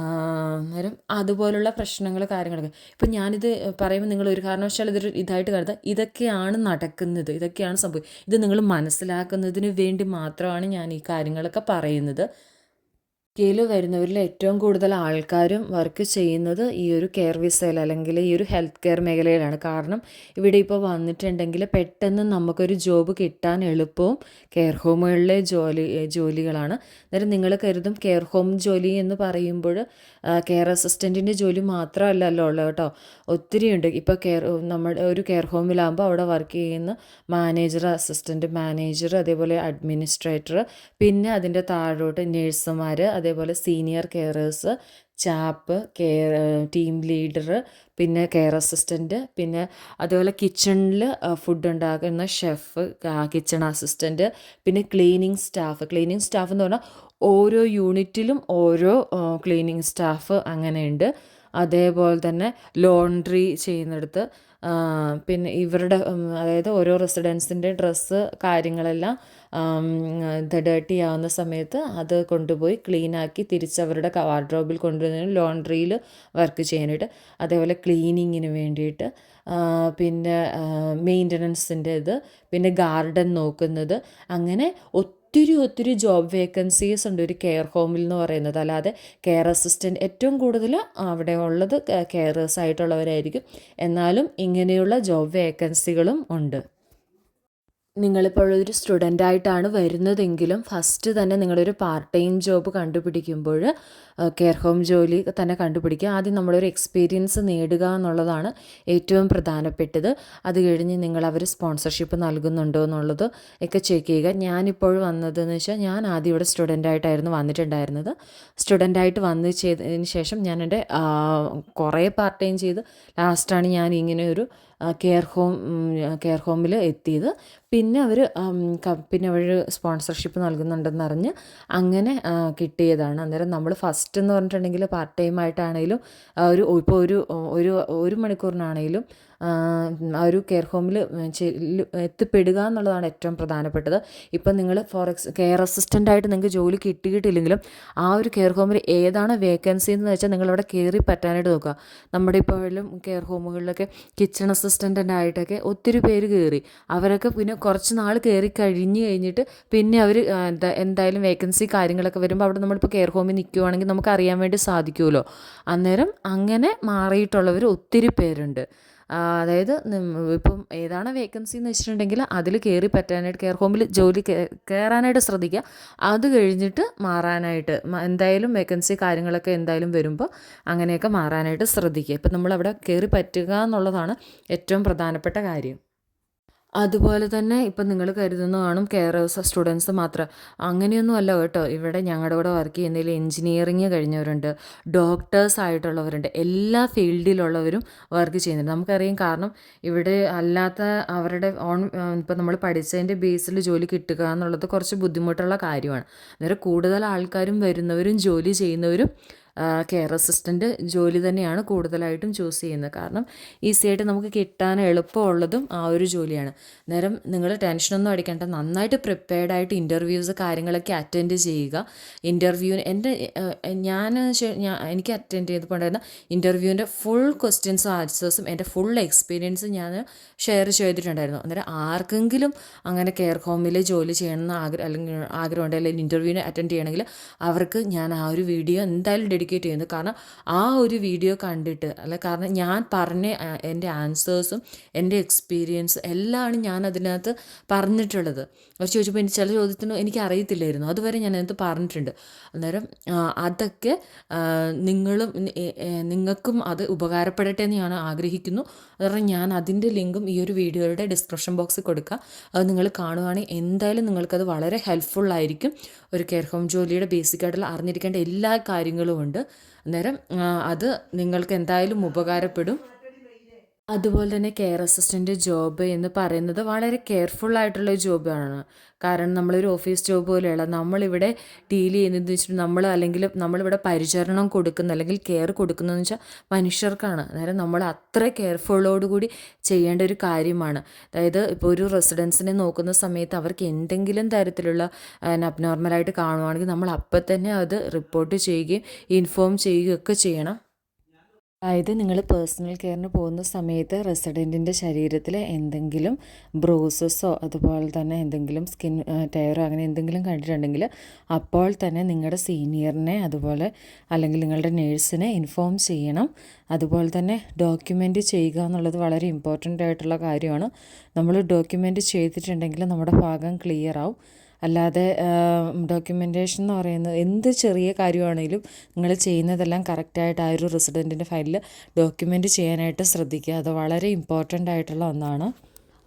അന്നേരം അതുപോലുള്ള പ്രശ്നങ്ങൾ കാര്യങ്ങളൊക്കെ ഇപ്പം ഞാനിത് പറയുമ്പോൾ നിങ്ങൾ ഒരു കാരണവശാലും ഇതൊരു ഇതായിട്ട് കരുതുക. ഇതൊക്കെയാണ് നടക്കുന്നത്, ഇതൊക്കെയാണ് സംഭവിക്കുന്നത്. ഇത് നിങ്ങൾ മനസ്സിലാക്കുന്നതിന് വേണ്ടി മാത്രമാണ് ഞാൻ ഈ കാര്യങ്ങളൊക്കെ പറയുന്നത്. യിൽ വരുന്നവരിൽ ഏറ്റവും കൂടുതൽ ആൾക്കാരും വർക്ക് ചെയ്യുന്നത് ഈ ഒരു കെയർ വിസയിൽ അല്ലെങ്കിൽ ഈ ഒരു ഹെൽത്ത് കെയർ മേഖലയിലാണ്. കാരണം ഇവിടെ ഇപ്പോൾ വന്നിട്ടുണ്ടെങ്കിൽ പെട്ടെന്ന് നമുക്കൊരു ജോബ് കിട്ടാൻ എളുപ്പവും കെയർ ഹോമുകളിലെ ജോലികളാണ്. അന്നേരം നിങ്ങൾ കരുതും കെയർ ഹോം ജോലി എന്ന് പറയുമ്പോൾ കെയർ അസിസ്റ്റൻറ്റിൻ്റെ ജോലി മാത്രമല്ലല്ലോ ഉള്ളത് കേട്ടോ, ഒത്തിരിയുണ്ട്. ഇപ്പോൾ നമ്മുടെ ഒരു കെയർ ഹോമിലാകുമ്പോൾ അവിടെ വർക്ക് ചെയ്യുന്ന മാനേജർ, അസിസ്റ്റൻറ്റ് മാനേജർ, അതേപോലെ അഡ്മിനിസ്ട്രേറ്റർ, പിന്നെ അതിൻ്റെ താഴോട്ട് നഴ്സുമാർ, അതേപോലെ senior carers, chop, team leader, പിന്നെ കെയർ അസിസ്റ്റൻറ്റ്, പിന്നെ അതേപോലെ കിച്ചണിൽ ഫുഡ് ഉണ്ടാക്കുന്ന ഷെഫ്, കിച്ചൺ അസിസ്റ്റൻറ്റ്, പിന്നെ ക്ലീനിങ് സ്റ്റാഫ് എന്ന് പറഞ്ഞാൽ ഓരോ യൂണിറ്റിലും ഓരോ ക്ലീനിങ് സ്റ്റാഫ് അങ്ങനെയുണ്ട്. അതേപോലെ തന്നെ ലോണ്ട്രി ചെയ്യുന്നിടത്ത്, പിന്നെ ഇവരുടെ അതായത് ഓരോ റെസിഡൻസിൻ്റെ ഡ്രസ്സ് കാര്യങ്ങളെല്ലാം ഡേർട്ടി ആവുന്ന സമയത്ത് അത് കൊണ്ടുപോയി ക്ലീനാക്കി തിരിച്ചവരുടെ വാർഡ്രോബിൽ കൊണ്ടുവന്ന് ലോണ്ട്രിയിൽ വർക്ക് ചെയ്യാനായിട്ട്, അതേപോലെ ക്ലീനിങ്ങിന് വേണ്ടിയിട്ട്, പിന്നെ മെയിൻ്റനൻസിൻ്റെ ഇത്, പിന്നെ ഗാർഡൻ നോക്കുന്നത്, അങ്ങനെ ഒത്തിരി ജോബ് വേക്കൻസീസ് ഉണ്ട് ഒരു കെയർ ഹോമിൽ എന്ന് പറയുന്നത്. അല്ലാതെ കെയർ അസിസ്റ്റൻറ്റ് ഏറ്റവും കൂടുതൽ അവിടെ ഉള്ളത് കെയറേഴ്സ് ആയിട്ടുള്ളവരായിരിക്കും. എന്നാലും ഇങ്ങനെയുള്ള ജോബ് വേക്കൻസികളും ഉണ്ട്. നിങ്ങളിപ്പോൾ ഒരു സ്റ്റുഡൻ്റായിട്ടാണ് വരുന്നതെങ്കിലും ഫസ്റ്റ് തന്നെ നിങ്ങളൊരു പാർട്ട് ടൈം ജോബ് കണ്ടുപിടിക്കുമ്പോൾ കെയർ ഹോം ജോലി തന്നെ കണ്ടുപിടിക്കുക. ആദ്യം നമ്മളൊരു എക്സ്പീരിയൻസ് നേടുക എന്നുള്ളതാണ് ഏറ്റവും പ്രധാനപ്പെട്ടത്. അത് കഴിഞ്ഞ് അവർ സ്പോൺസർഷിപ്പ് നൽകുന്നുണ്ടോ എന്നുള്ളത് ഒക്കെ ചെക്ക് ചെയ്യുക. ഞാനിപ്പോൾ വന്നതെന്ന് വെച്ചാൽ ഞാൻ ആദ്യം ഇവിടെ സ്റ്റുഡൻ്റായിട്ടായിരുന്നു വന്നിട്ടുണ്ടായിരുന്നത്. സ്റ്റുഡൻ്റായിട്ട് വന്ന് ചെയ്തതിന് ശേഷം ഞാൻ എൻ്റെ കുറേ പാർട്ട് ടൈം ചെയ്ത് ലാസ്റ്റാണ് ഞാൻ ഇങ്ങനെ ഒരു കെയർ ഹോമിൽ എത്തിയത്. പിന്നെ അവർ സ്പോൺസർഷിപ്പ് നൽകുന്നുണ്ടെന്നറിഞ്ഞ് അങ്ങനെ കിട്ടിയതാണ്. അന്നേരം നമ്മൾ ഫസ്റ്റ് എന്ന് പറഞ്ഞിട്ടുണ്ടെങ്കിൽ പാർട്ട് ടൈം ആയിട്ടാണെങ്കിലും ഇപ്പോൾ ഒരു മണിക്കൂറിനാണെങ്കിലും ആ ഒരു കെയർ ഹോമിൽ എത്തിപ്പെടുക എന്നുള്ളതാണ് ഏറ്റവും പ്രധാനപ്പെട്ടത്. ഇപ്പം നിങ്ങൾ കെയർ അസിസ്റ്റൻ്റായിട്ട് നിങ്ങൾക്ക് ജോലി കിട്ടിയിട്ടില്ലെങ്കിലും ആ ഒരു കെയർ ഹോമിൽ ഏതാണ് വേക്കൻസി എന്ന് വെച്ചാൽ നിങ്ങളവിടെ കയറി പറ്റാനായിട്ട് നോക്കുക. നമ്മുടെ ഇപ്പോഴും കെയർ ഹോമുകളിലൊക്കെ കിച്ചൺ അസിസ്റ്റൻ്റായിട്ടൊക്കെ ഒത്തിരി പേര് കയറി. അവരൊക്കെ പിന്നെ കുറച്ച് നാൾ കയറി കഴിഞ്ഞിട്ട് പിന്നെ അവർ എന്തായാലും വേക്കൻസി കാര്യങ്ങളൊക്കെ വരുമ്പോൾ അവിടെ നമ്മളിപ്പോൾ കെയർ ഹോമിൽ നിൽക്കുവാണെങ്കിൽ നമുക്ക് അറിയാൻ വേണ്ടി സാധിക്കുമല്ലോ. അന്നേരം അങ്ങനെ മാറിയിട്ടുള്ളവർ ഒത്തിരി പേരുണ്ട്. അതായത് ഇപ്പം ഏതാണ് വേക്കൻസി എന്ന് വെച്ചിട്ടുണ്ടെങ്കിൽ അതിൽ കയറി പറ്റാനായിട്ട് കെയർ ഹോമിൽ ജോലി കയറാനായിട്ട് ശ്രദ്ധിക്കുക. അത് കഴിഞ്ഞിട്ട് മാറാനായിട്ട് എന്തായാലും വേക്കൻസി കാര്യങ്ങളൊക്കെ എന്തായാലും വരുമ്പോൾ അങ്ങനെയൊക്കെ മാറാനായിട്ട് ശ്രദ്ധിക്കുക. ഇപ്പം നമ്മളവിടെ കയറി പറ്റുക എന്നുള്ളതാണ് ഏറ്റവും പ്രധാനപ്പെട്ട കാര്യം. അതുപോലെ തന്നെ ഇപ്പം നിങ്ങൾ കരുതുന്ന കാണും കെയറേഴ്സ് സ്റ്റുഡൻസ് മാത്രം, അങ്ങനെയൊന്നും അല്ല കേട്ടോ. ഇവിടെ ഞങ്ങളുടെ കൂടെ വർക്ക് ചെയ്യുന്നതിൽ എൻജിനീയറിങ് കഴിഞ്ഞവരുണ്ട്, ഡോക്ടേഴ്സ് ആയിട്ടുള്ളവരുണ്ട്, എല്ലാ ഫീൽഡിലുള്ളവരും വർക്ക് ചെയ്യുന്നുണ്ട്. നമുക്കറിയാം, കാരണം ഇവിടെ അല്ലാത്ത അവരുടെ ഇപ്പം നമ്മൾ പഠിച്ചതിൻ്റെ ബേസിൽ ജോലി കിട്ടുക എന്നുള്ളത് കുറച്ച് ബുദ്ധിമുട്ടുള്ള കാര്യമാണ്. അന്നേരം കൂടുതൽ ആൾക്കാരും വരുന്നവരും ജോലി ചെയ്യുന്നവരും കെയർ അസിസ്റ്റൻ്റ് ജോലി തന്നെയാണ് കൂടുതലായിട്ടും ചൂസ് ചെയ്യുന്നത്. കാരണം ഈസിയായിട്ട് നമുക്ക് കിട്ടാൻ എളുപ്പമുള്ളതും ആ ഒരു ജോലിയാണ്. അന്നേരം നിങ്ങൾ ടെൻഷനൊന്നും അടിക്കേണ്ട, നന്നായിട്ട് പ്രിപ്പയർഡായിട്ട് ഇൻ്റർവ്യൂസ് കാര്യങ്ങളൊക്കെ അറ്റൻഡ് ചെയ്യുക. ഇൻ്റർവ്യൂവിന് എനിക്ക് അറ്റൻഡ് ചെയ്തിട്ടുണ്ടായിരുന്ന ഇൻ്റർവ്യൂവിൻ്റെ ഫുൾ ക്വസ്റ്റ്യൻസും ആൻസേഴ്സും എൻ്റെ ഫുൾ എക്സ്പീരിയൻസും ഞാൻ ഷെയർ ചെയ്തിട്ടുണ്ടായിരുന്നു. അന്നേരം ആർക്കെങ്കിലും അങ്ങനെ കെയർ ഹോമിൽ ജോലി ചെയ്യണമെന്ന് ആഗ്രഹമുണ്ട്, അല്ലെങ്കിൽ ഇൻ്റർവ്യൂവിന് അറ്റൻഡ് ചെയ്യണമെങ്കിൽ അവർക്ക് ഞാൻ ആ ഒരു വീഡിയോ എന്തായാലും കമ്മ്യൂണിക്കേറ്റ് ചെയ്യുന്നത്. കാരണം ആ ഒരു വീഡിയോ കണ്ടിട്ട് കാരണം ഞാൻ പറഞ്ഞ എൻ്റെ ആൻസേഴ്സും എൻ്റെ എക്സ്പീരിയൻസ് എല്ലാമാണ് ഞാൻ അതിനകത്ത് പറഞ്ഞിട്ടുള്ളത്. അവർ ചോദിച്ചപ്പോൾ എനിക്ക് ചില ചോദ്യത്തിന് എനിക്ക് അറിയത്തില്ലായിരുന്നു, അതുവരെ ഞാൻ അതിനകത്ത് പറഞ്ഞിട്ടുണ്ട്. അന്നേരം അതൊക്കെ നിങ്ങൾക്കും അത് ഉപകാരപ്പെടട്ടെ എന്ന് ഞാൻ ആഗ്രഹിക്കുന്നു. അതുകൊണ്ട് ഞാൻ അതിൻ്റെ ലിങ്കും ഈ ഒരു വീഡിയോയുടെ ഡിസ്ക്രിപ്ഷൻ ബോക്സിൽ കൊടുക്കാം. അത് നിങ്ങൾ കാണുവാണെങ്കിൽ എന്തായാലും നിങ്ങൾക്കത് വളരെ ഹെൽപ്ഫുള്ളായിരിക്കും. ഒരു കെയർ ഹോം ജോലിയുടെ ബേസിക് ആയിട്ടുള്ള അറിഞ്ഞിരിക്കേണ്ട എല്ലാ കാര്യങ്ങളും ഉണ്ട്. അന്നേരം അത് നിങ്ങൾക്ക് എന്തായാലും ഉപകാരപ്പെടും. അതുപോലെ തന്നെ കെയർ അസിസ്റ്റൻ്റ് ജോബ് എന്ന് പറയുന്നത് വളരെ കെയർഫുള്ളായിട്ടുള്ള ജോബാണ്. കാരണം നമ്മളൊരു ഓഫീസ് ജോബ് പോലെയുള്ള നമ്മളിവിടെ ഡീൽ ചെയ്യുന്നതെന്ന് വെച്ചിട്ടുണ്ടെങ്കിൽ അല്ലെങ്കിൽ നമ്മളിവിടെ പരിചരണം കൊടുക്കുന്ന അല്ലെങ്കിൽ കെയർ കൊടുക്കുന്നതെന്ന് വെച്ചാൽ മനുഷ്യർക്കാണ്. അന്നേരം നമ്മൾ അത്ര കെയർഫുള്ളോടുകൂടി ചെയ്യേണ്ട ഒരു കാര്യമാണ്. അതായത് ഇപ്പോൾ ഒരു റെസിഡൻസിനെ നോക്കുന്ന സമയത്ത് അവർക്ക് എന്തെങ്കിലും തരത്തിലുള്ള അബ്നോർമലായിട്ട് കാണുവാണെങ്കിൽ നമ്മൾ അപ്പം തന്നെ അത് റിപ്പോർട്ട് ചെയ്യുകയും ഇൻഫോം ചെയ്യുകയൊക്കെ ചെയ്യണം. അതായത് നിങ്ങൾ പേഴ്സണൽ കെയറിന് പോകുന്ന സമയത്ത് റെസിഡൻറ്റിൻ്റെ ശരീരത്തിൽ എന്തെങ്കിലും ബ്രൂസസോ അതുപോലെ തന്നെ എന്തെങ്കിലും സ്കിൻ ടയറോ അങ്ങനെ എന്തെങ്കിലും കണ്ടിട്ടുണ്ടെങ്കിൽ അപ്പോൾ തന്നെ നിങ്ങളുടെ സീനിയറിനെ അതുപോലെ അല്ലെങ്കിൽ നിങ്ങളുടെ നേഴ്സിനെ ഇൻഫോം ചെയ്യണം. അതുപോലെ തന്നെ ഡോക്യുമെൻ്റ് ചെയ്യുക എന്നുള്ളത് വളരെ ഇമ്പോർട്ടൻ്റ് ആയിട്ടുള്ള കാര്യമാണ്. നമ്മൾ ഡോക്യുമെൻ്റ് ചെയ്തിട്ടുണ്ടെങ്കിൽ നമ്മുടെ ഭാഗം ക്ലിയർ ആവും. അല്ലാതെ ഡോക്യുമെൻറ്റേഷൻ എന്ന് പറയുന്നത് എന്ത് ചെറിയ കാര്യമാണെങ്കിലും നിങ്ങൾ ചെയ്യുന്നതെല്ലാം കറക്റ്റായിട്ട് ആ ഒരു റെസിഡൻറ്റിൻ്റെ ഫയലിൽ ഡോക്യുമെൻ്റ് ചെയ്യാനായിട്ട് ശ്രദ്ധിക്കുക. അത് വളരെ ഇമ്പോർട്ടൻ്റ് ആയിട്ടുള്ള ഒന്നാണ്.